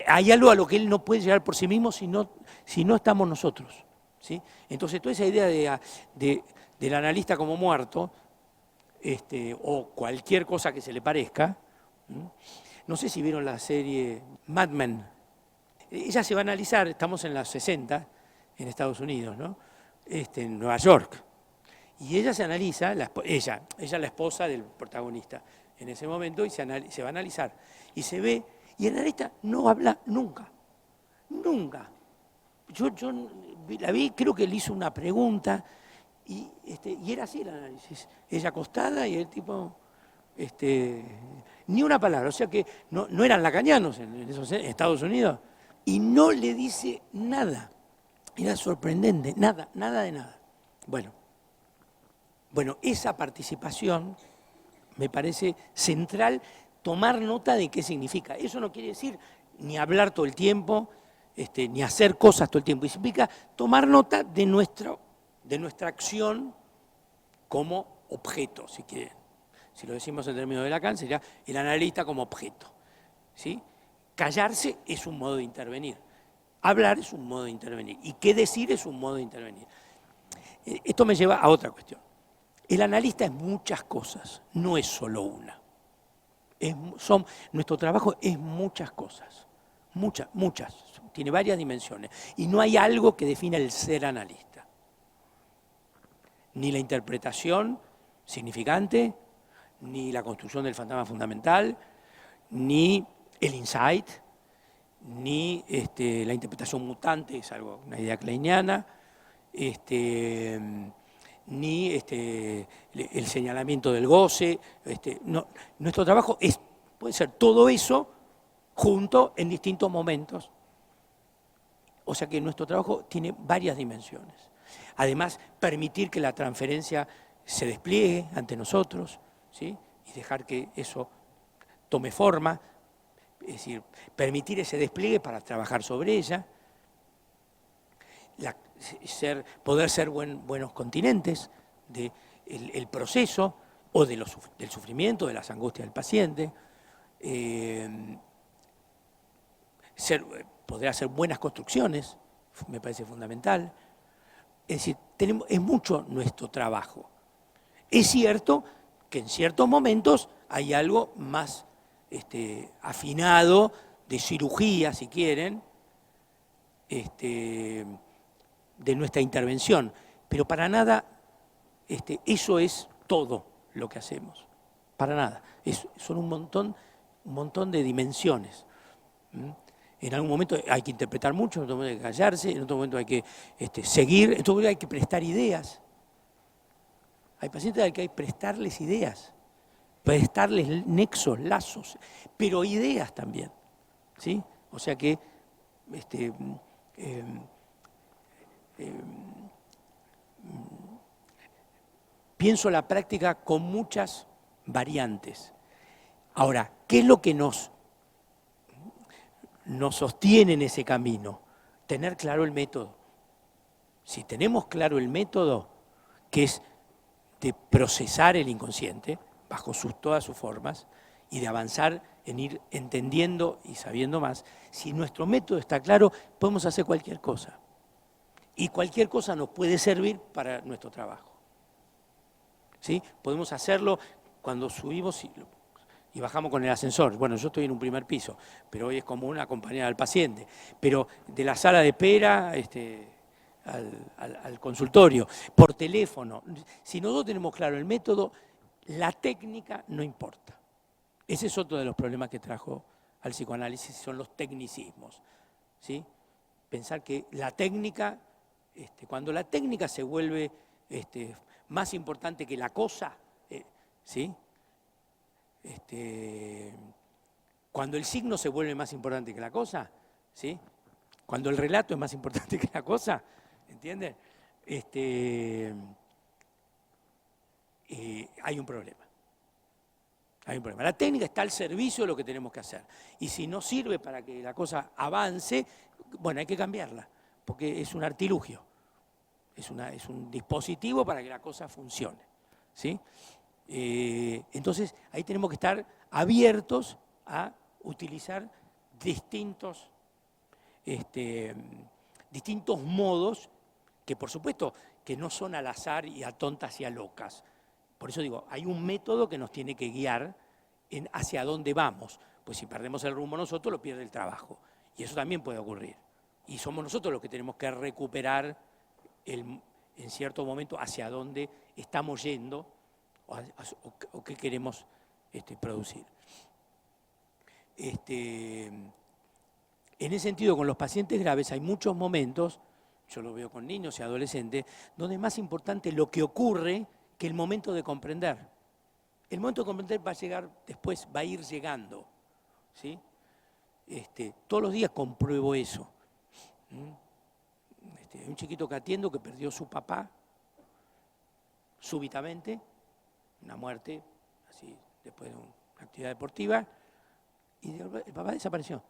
hay algo a lo que él no puede llegar por sí mismo si no estamos nosotros, ¿sí? Entonces toda esa idea del analista como muerto, o cualquier cosa que se le parezca, no sé si vieron la serie Mad Men. Ella se va a analizar, estamos en los 60, en Estados Unidos, ¿no? En Nueva York. Y ella se analiza, ella es la esposa del protagonista en ese momento, y se va a analizar. Y se ve, y el analista no habla nunca, nunca. Yo la vi, creo que le hizo una pregunta, y era así el análisis. Ella acostada y el tipo, ni una palabra. O sea que no eran lacanianos en Estados Unidos. Y no le dice nada. Era sorprendente, nada de nada. Bueno, esa participación me parece central, tomar nota de qué significa. Eso no quiere decir ni hablar todo el tiempo, ni hacer cosas todo el tiempo. Significa tomar nota de nuestra acción como objeto, si quieren. Si lo decimos en términos de Lacan, sería el analista como objeto, ¿sí? Callarse es un modo de intervenir. Hablar es un modo de intervenir. Y qué decir es un modo de intervenir. Esto me lleva a otra cuestión. El analista es muchas cosas, no es solo una. Nuestro trabajo es muchas cosas, muchas, tiene varias dimensiones. Y no hay algo que defina el ser analista. Ni la interpretación significante, ni la construcción del fantasma fundamental, ni el insight, ni la interpretación mutante, es una idea kleiniana, ni el señalamiento del goce. No, nuestro trabajo puede ser todo eso junto en distintos momentos. O sea que nuestro trabajo tiene varias dimensiones. Además, permitir que la transferencia se despliegue ante nosotros, ¿sí? Y dejar que eso tome forma, es decir, permitir ese despliegue para trabajar sobre ella, poder ser buenos continentes del proceso o del sufrimiento, de las angustias del paciente, poder hacer buenas construcciones, me parece fundamental. Es decir, es mucho nuestro trabajo. Es cierto que en ciertos momentos hay algo más afinado de cirugía, si quieren, de nuestra intervención, pero para nada eso es todo lo que hacemos, para nada. Son un montón de dimensiones. En algún momento hay que interpretar mucho, en otro momento hay que callarse, en otro momento hay que seguir, en otro momento hay que prestar ideas. Hay pacientes al que hay que prestarles ideas, prestarles nexos, lazos, pero ideas también, ¿sí? O sea que pienso la práctica con muchas variantes. Ahora, ¿qué es lo que nos sostiene en ese camino? Tener claro el método. Si tenemos claro el método, que es de procesar el inconsciente bajo todas sus formas y de avanzar en ir entendiendo y sabiendo más, si nuestro método está claro, podemos hacer cualquier cosa. Y cualquier cosa nos puede servir para nuestro trabajo. ¿Sí? Podemos hacerlo cuando subimos y bajamos con el ascensor. Bueno, yo estoy en un primer piso, pero hoy es común acompañar al paciente. Pero de la sala de espera al consultorio, por teléfono. Si nosotros tenemos claro el método, la técnica no importa. Ese es otro de los problemas que trajo al psicoanálisis, son los tecnicismos, ¿sí? Pensar que la técnica, cuando la técnica se vuelve más importante que la cosa, ¿sí? Cuando el signo se vuelve más importante que la cosa, ¿sí? Cuando el relato es más importante que la cosa, ¿entienden? Hay un problema. Hay un problema. La técnica está al servicio de lo que tenemos que hacer. Y si no sirve para que la cosa avance, bueno, hay que cambiarla, porque es un artilugio. Es un dispositivo para que la cosa funcione, ¿sí? Entonces, ahí tenemos que estar abiertos a utilizar distintos modos que, por supuesto, que no son al azar y a tontas y a locas. Por eso digo, hay un método que nos tiene que guiar hacia dónde vamos. Pues si perdemos el rumbo nosotros, lo pierde el trabajo. Y eso también puede ocurrir. Y somos nosotros los que tenemos que recuperar en cierto momento hacia dónde estamos yendo o qué queremos producir. En ese sentido, con los pacientes graves hay muchos momentos, yo lo veo con niños y adolescentes, donde es más importante lo que ocurre que el momento de comprender. El momento de comprender va a llegar después, va a ir llegando, ¿sí? Todos los días compruebo eso. Hay un chiquito que atiendo que perdió su papá súbitamente, una muerte, así, después de una actividad deportiva, y el papá desapareció.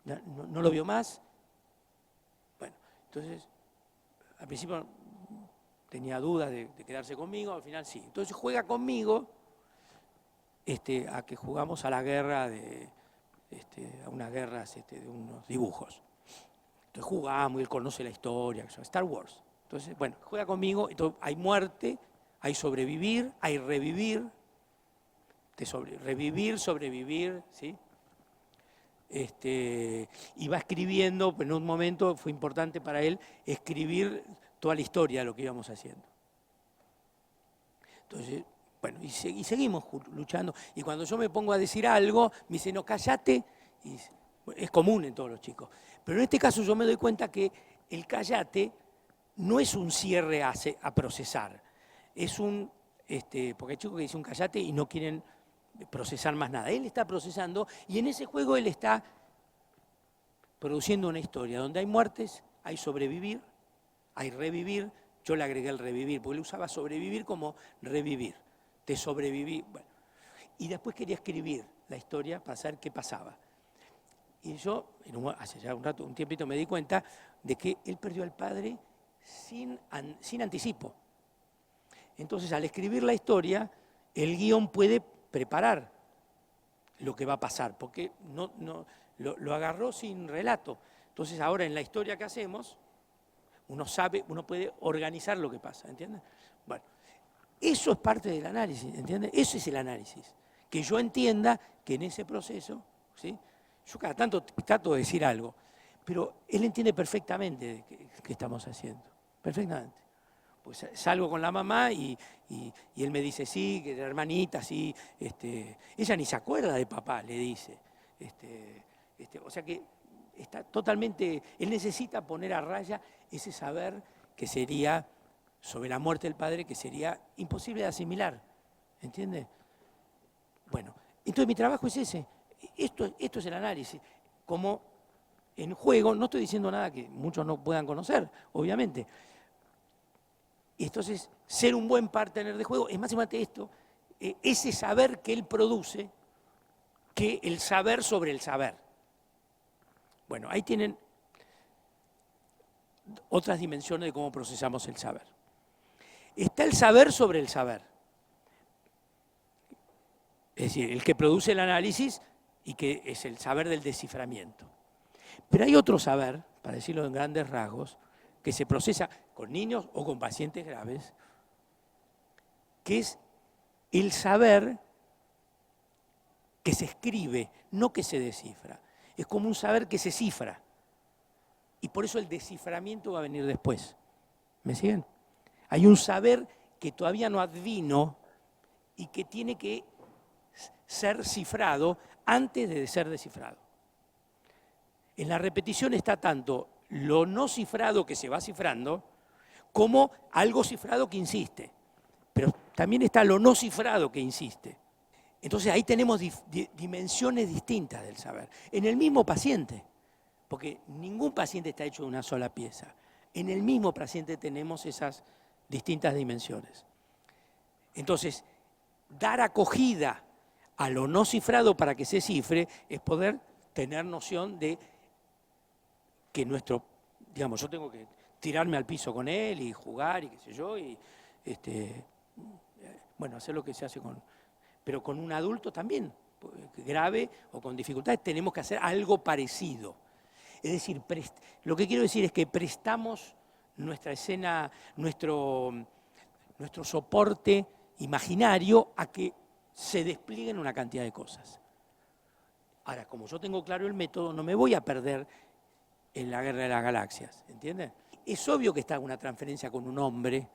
No lo vio más. Bueno, entonces, al principio tenía dudas de quedarse conmigo, al final sí. Entonces juega conmigo a que jugamos a la guerra, a unas guerras de unos dibujos. Entonces jugamos y él conoce la historia, Star Wars. Entonces, bueno, juega conmigo, entonces hay muerte, hay sobrevivir, hay revivir, revivir, sobrevivir, ¿sí? Y va escribiendo, en un momento fue importante para él escribir toda la historia de lo que íbamos haciendo. Entonces, bueno, y seguimos luchando. Y cuando yo me pongo a decir algo, me dice, no, cállate. Y es común en todos los chicos. Pero en este caso yo me doy cuenta que el cállate no es un cierre a procesar, es un, porque hay chicos que dicen un callate y no quieren procesar más nada. Él está procesando y en ese juego él está produciendo una historia donde hay muertes, hay sobrevivir, hay revivir. Yo le agregué el revivir, porque él usaba sobrevivir como revivir. Te sobreviví. Bueno. Y después quería escribir la historia para saber qué pasaba. Y yo, hace ya un tiempito, me di cuenta de que él perdió al padre sin anticipo. Entonces, al escribir la historia, el guión puede preparar lo que va a pasar, porque lo agarró sin relato. Entonces, ahora en la historia que hacemos, uno puede organizar lo que pasa, ¿entiendes? Bueno, eso es parte del análisis, ¿entiendes? Eso es el análisis. Que yo entienda que en ese proceso, ¿sí? Yo cada tanto trato de decir algo, pero él entiende perfectamente qué estamos haciendo, perfectamente. Pues salgo con la mamá y él me dice, sí, que la hermanita, sí, ella ni se acuerda de papá, le dice. O sea que está totalmente, él necesita poner a raya ese saber que sería, sobre la muerte del padre, que sería imposible de asimilar, ¿entiendes? Bueno, entonces mi trabajo es ese, esto es el análisis, como en juego, no estoy diciendo nada que muchos no puedan conocer, obviamente. Entonces, ser un buen partner de juego es más importante esto, ese saber que él produce, que el saber sobre el saber. Bueno, ahí tienen otras dimensiones de cómo procesamos el saber. Está el saber sobre el saber. Es decir, el que produce el análisis y que es el saber del desciframiento. Pero hay otro saber, para decirlo en grandes rasgos, que se procesa con niños o con pacientes graves, que es el saber que se escribe, no que se descifra. Es como un saber que se cifra. Y por eso el desciframiento va a venir después. ¿Me siguen? Hay un saber que todavía no advino y que tiene que ser cifrado antes de ser descifrado. En la repetición está tanto lo no cifrado que se va cifrando, como algo cifrado que insiste. Pero también está lo no cifrado que insiste. Entonces ahí tenemos dimensiones distintas del saber. En el mismo paciente, porque ningún paciente está hecho de una sola pieza. En el mismo paciente tenemos esas distintas dimensiones. Entonces, dar acogida a lo no cifrado para que se cifre es poder tener noción de que digamos, yo tengo que tirarme al piso con él y jugar y qué sé yo, y bueno, hacer lo que se hace pero con un adulto también, grave o con dificultades, tenemos que hacer algo parecido. Es decir, lo que quiero decir es que prestamos nuestra escena, nuestro soporte imaginario a que se desplieguen una cantidad de cosas. Ahora, como yo tengo claro el método, no me voy a perder en la guerra de las galaxias, ¿entiendes? Es obvio que está una transferencia con un hombre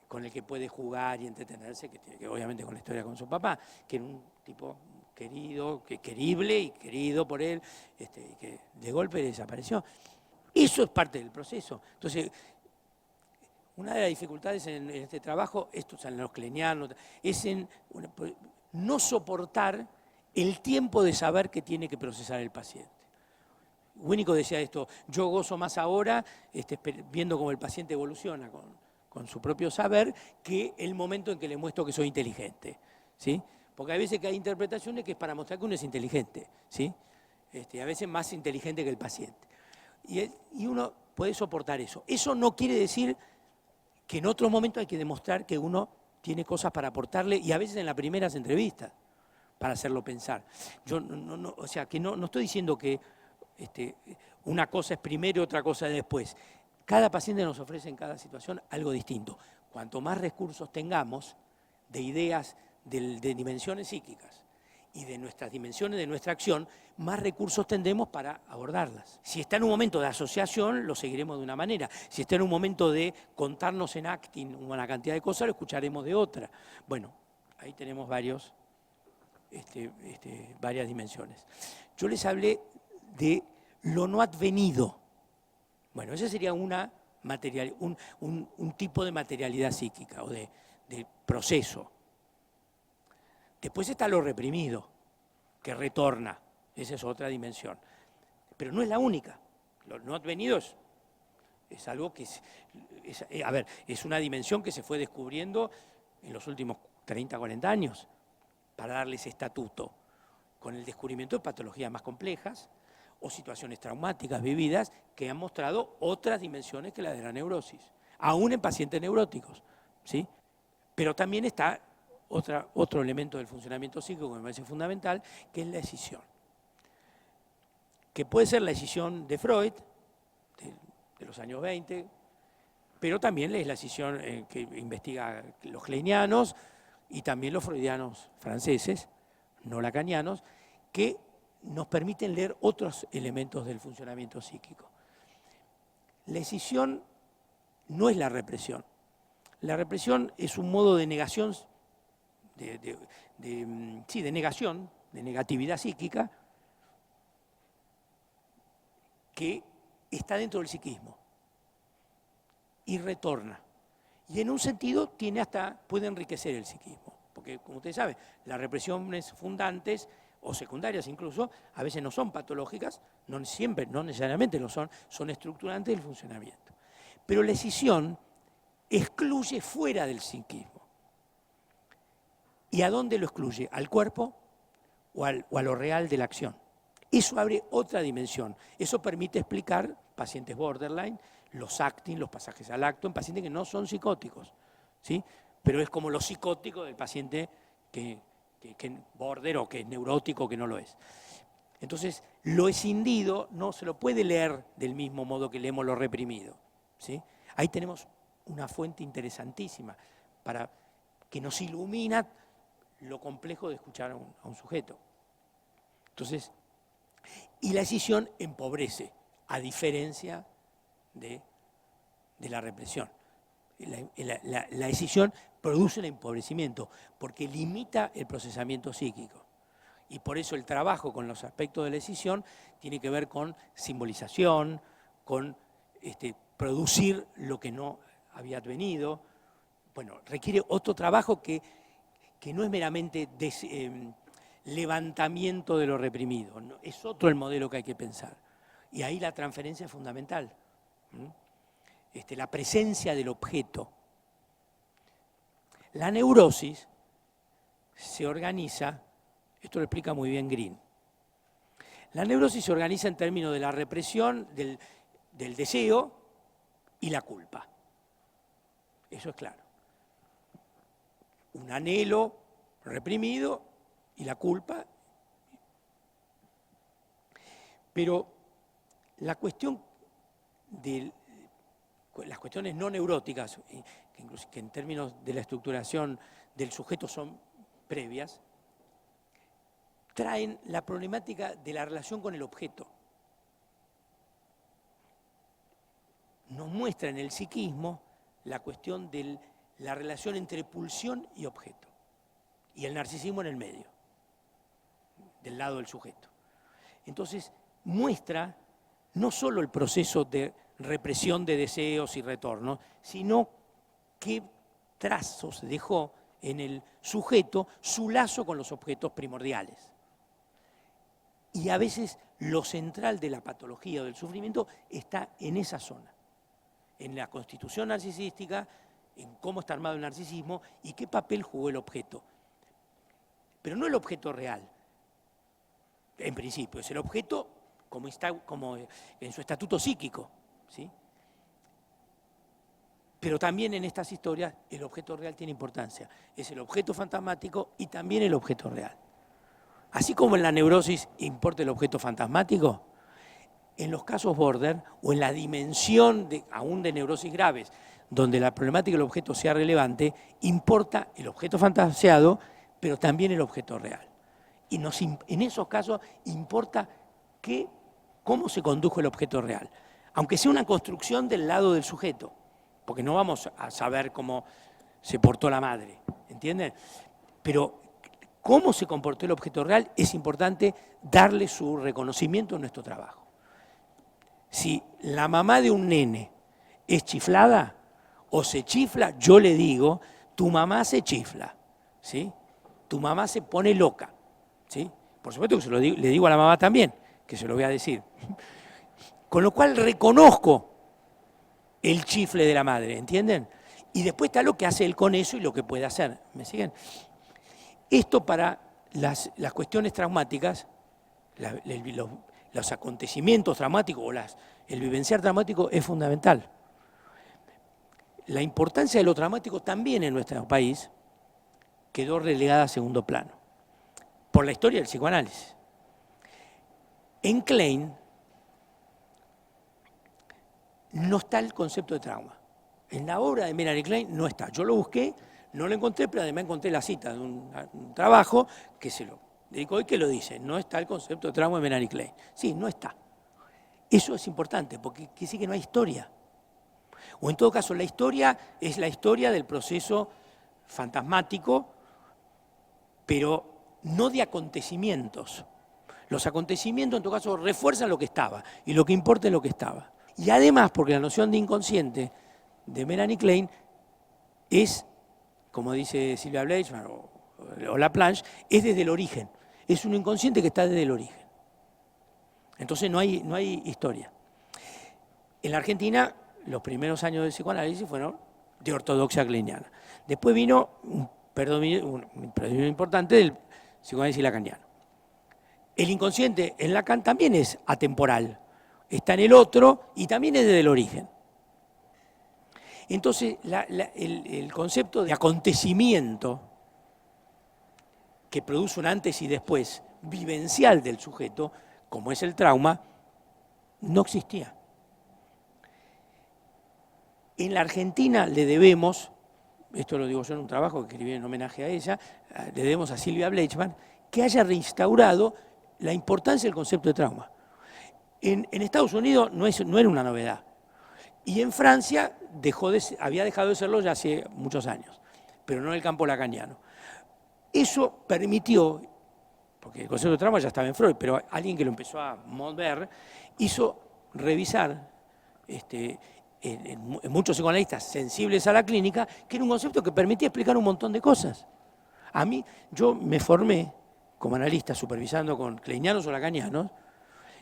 con el que puede jugar y entretenerse, que obviamente con la historia con su papá, que era un tipo querido, querible y querido por él, y que de golpe desapareció. Eso es parte del proceso. Entonces, una de las dificultades en este trabajo, estos en los klenianos, es no soportar el tiempo de saber que tiene que procesar el paciente. Winnicott decía esto, yo gozo más ahora viendo cómo el paciente evoluciona con su propio saber que el momento en que le muestro que soy inteligente, ¿sí? Porque hay veces que hay interpretaciones que es para mostrar que uno es inteligente, ¿sí? A veces más inteligente que el paciente. Y uno puede soportar eso. Eso no quiere decir que en otros momentos hay que demostrar que uno tiene cosas para aportarle, y a veces en las primeras entrevistas, para hacerlo pensar. Yo o sea, que no estoy diciendo que una cosa es primero y otra cosa es después. Cada paciente nos ofrece en cada situación algo distinto. Cuanto más recursos tengamos de ideas de dimensiones psíquicas y de nuestras dimensiones de nuestra acción, más recursos tendremos para abordarlas. Si está en un momento de asociación, lo seguiremos de una manera. Si está en un momento de contarnos en acting una cantidad de cosas, lo escucharemos de otra. Bueno, ahí tenemos varias dimensiones. Yo les hablé de lo no advenido. Bueno, esa sería una un tipo de materialidad psíquica o de proceso. Después está lo reprimido, que retorna. Esa es otra dimensión. Pero no es la única. Lo no advenido es algo que es una dimensión que se fue descubriendo en los últimos 30, 40 años para darles estatuto, con el descubrimiento de patologías más complejas o situaciones traumáticas vividas que han mostrado otras dimensiones que la de la neurosis, aún en pacientes neuróticos, ¿sí? Pero también está otro elemento del funcionamiento psíquico que me parece fundamental, que es la escisión. Que puede ser la escisión de Freud, de los años 20, pero también es la escisión que investiga los kleinianos y también los freudianos franceses, no lacanianos, que nos permiten leer otros elementos del funcionamiento psíquico. La escisión no es la represión. La represión es un modo de negación, de negación, de negatividad psíquica, que está dentro del psiquismo y retorna. Y en un sentido puede enriquecer el psiquismo, porque como ustedes saben, las represiones fundantes o secundarias incluso, a veces no son patológicas, no necesariamente lo son estructurantes del funcionamiento. Pero la escisión excluye fuera del psiquismo. ¿Y a dónde lo excluye? ¿Al cuerpo o a lo real de la acción? Eso abre otra dimensión. Eso permite explicar pacientes borderline, los acting, los pasajes al acto, en pacientes que no son psicóticos, ¿sí? Pero es como lo psicótico del paciente que border o que es neurótico o que no lo es. Entonces, lo escindido no se lo puede leer del mismo modo que leemos lo reprimido, ¿sí? Ahí tenemos una fuente interesantísima que nos ilumina lo complejo de escuchar a un sujeto. Entonces, y la escisión empobrece, a diferencia de la represión. La escisión produce el empobrecimiento porque limita el procesamiento psíquico. Y por eso el trabajo con los aspectos de la escisión tiene que ver con simbolización, con producir lo que no había advenido. Bueno, requiere otro trabajo que no es meramente levantamiento de lo reprimido, ¿no? Es otro el modelo que hay que pensar. Y ahí la transferencia es fundamental. La presencia del objeto. La neurosis se organiza, esto lo explica muy bien Green, la neurosis se organiza en términos de la represión, del deseo y la culpa. Eso es claro. Un anhelo reprimido y la culpa. Pero las cuestiones no neuróticas, que en términos de la estructuración del sujeto son previas, traen la problemática de la relación con el objeto. Nos muestra en el psiquismo la cuestión de la relación entre pulsión y objeto, y el narcisismo en el medio, del lado del sujeto. Entonces, muestra no solo el proceso de represión de deseos y retornos, sino qué trazos dejó en el sujeto su lazo con los objetos primordiales. Y a veces lo central de la patología o del sufrimiento está en esa zona, en la constitución narcisística, en cómo está armado el narcisismo y qué papel jugó el objeto. Pero no el objeto real, en principio, es el objeto como en su estatuto psíquico, ¿sí? Pero también en estas historias el objeto real tiene importancia. Es el objeto fantasmático y también el objeto real. Así como en la neurosis importa el objeto fantasmático, en los casos border o en la dimensión aún de neurosis graves, donde la problemática del objeto sea relevante, importa el objeto fantaseado, pero también el objeto real. Y en esos casos importa cómo se condujo el objeto real, aunque sea una construcción del lado del sujeto, porque no vamos a saber cómo se portó la madre, ¿entienden? Pero cómo se comportó el objeto real es importante darle su reconocimiento en nuestro trabajo. Si la mamá de un nene es chiflada o se chifla, yo le digo, tu mamá se chifla, ¿sí? Tu mamá se pone loca, ¿sí? Por supuesto que le digo a la mamá también, que se lo voy a decir. Con lo cual reconozco el chifle de la madre, ¿entienden? Y después está lo que hace él con eso y lo que puede hacer, ¿me siguen? Esto para las cuestiones traumáticas, los acontecimientos traumáticos o el vivenciar traumático es fundamental. La importancia de lo traumático también en nuestro país quedó relegada a segundo plano, por la historia del psicoanálisis. En Klein no está el concepto de trauma. En la obra de Melanie Klein no está. Yo lo busqué, no lo encontré, pero además encontré la cita de un trabajo que se lo dedicó y que lo dice. No está el concepto de trauma de Melanie Klein. Sí, no está. Eso es importante, porque quiere decir que no hay historia. O en todo caso, la historia es la historia del proceso fantasmático, pero no de acontecimientos. Los acontecimientos, en todo caso, refuerzan lo que estaba, y lo que importa es lo que estaba. Y además, porque la noción de inconsciente de Melanie Klein es, como dice Sylvia Bleichmann o Laplanche, es desde el origen. Es un inconsciente que está desde el origen. Entonces no hay historia. En la Argentina, los primeros años del psicoanálisis fueron de ortodoxia kleiniana. Después vino un predominio importante del psicoanálisis lacaniano. El inconsciente en Lacan también es atemporal. Está en el otro y también es desde el origen. Entonces, el concepto de acontecimiento que produce un antes y después vivencial del sujeto, como es el trauma, no existía. En la Argentina le debemos, esto lo digo yo en un trabajo que escribí en homenaje a ella, le debemos a Sylvia Bleichmann, que haya reinstaurado la importancia del concepto de trauma. En Estados Unidos no era una novedad. Y en Francia había dejado de serlo ya hace muchos años, pero no en el campo lacaniano. Eso permitió, porque el concepto de trauma ya estaba en Freud, pero alguien que lo empezó a mover, hizo revisar en muchos psicoanalistas sensibles a la clínica, que era un concepto que permitía explicar un montón de cosas. Yo me formé como analista supervisando con kleinianos o lacanianos,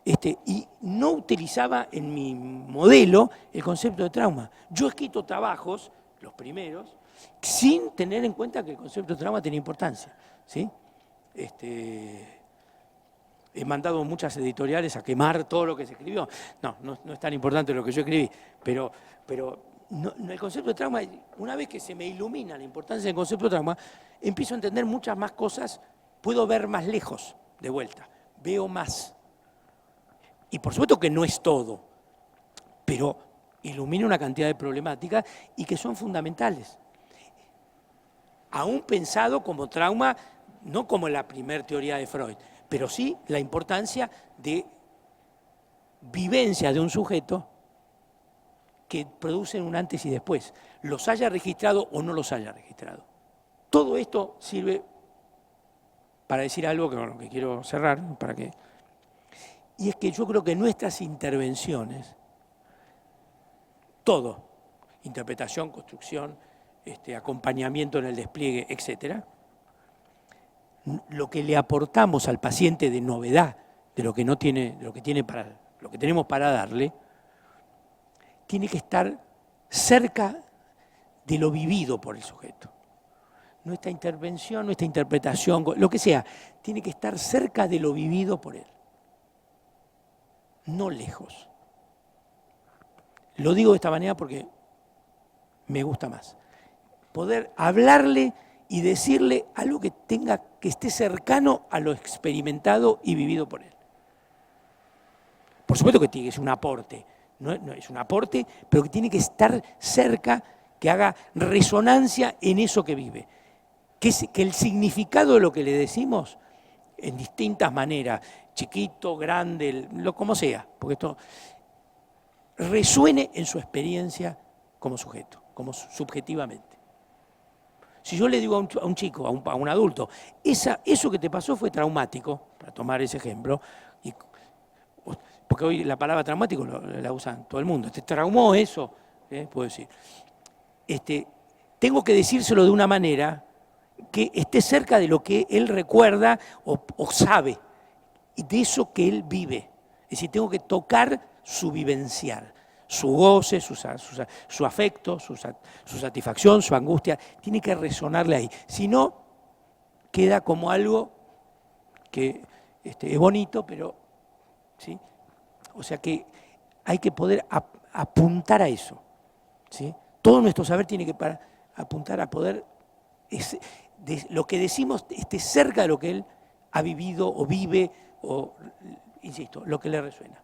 y no utilizaba en mi modelo el concepto de trauma. Yo he escrito trabajos, los primeros, sin tener en cuenta que el concepto de trauma tenía importancia, ¿sí? He mandado muchas editoriales a quemar todo lo que se escribió. No es tan importante lo que yo escribí, pero el concepto de trauma, una vez que se me ilumina la importancia del concepto de trauma, empiezo a entender muchas más cosas, puedo ver más lejos de vuelta, veo más. Y por supuesto que no es todo, pero ilumina una cantidad de problemáticas y que son fundamentales. Aún pensado como trauma, no como la primera teoría de Freud, pero sí la importancia de vivencia de un sujeto que producen un antes y después, los haya registrado o no los haya registrado. Todo esto sirve para decir algo con lo que quiero cerrar, y es que yo creo que nuestras intervenciones, todo, interpretación, construcción, acompañamiento en el despliegue, etcétera, lo que le aportamos al paciente de novedad, de lo que tenemos para darle, tiene que estar cerca de lo vivido por el sujeto. Nuestra intervención, nuestra interpretación, lo que sea, tiene que estar cerca de lo vivido por él. No lejos. Lo digo de esta manera porque me gusta más. Poder hablarle y decirle algo que esté cercano a lo experimentado y vivido por él. Por supuesto que tiene que ser un aporte, no es un aporte, pero que tiene que estar cerca, que haga resonancia en eso que vive. Que el significado de lo que le decimos, en distintas maneras, chiquito, grande, como sea, porque esto resuene en su experiencia como sujeto, como subjetivamente. Si yo le digo a un chico, a un adulto, eso que te pasó fue traumático, para tomar ese ejemplo, porque hoy la palabra traumático la usan todo el mundo, te traumó eso, puedo decir. Tengo que decírselo de una manera que esté cerca de lo que él recuerda o sabe, y de eso que él vive. Es decir, tengo que tocar su vivenciar, su goce, su afecto, su satisfacción, su angustia. Tiene que resonarle ahí. Si no, queda como algo que es bonito, pero, ¿sí? O sea que hay que poder apuntar a eso, ¿sí? Todo nuestro saber tiene que apuntar a poder, lo que decimos esté cerca de lo que él ha vivido o vive, o, insisto, lo que le resuena.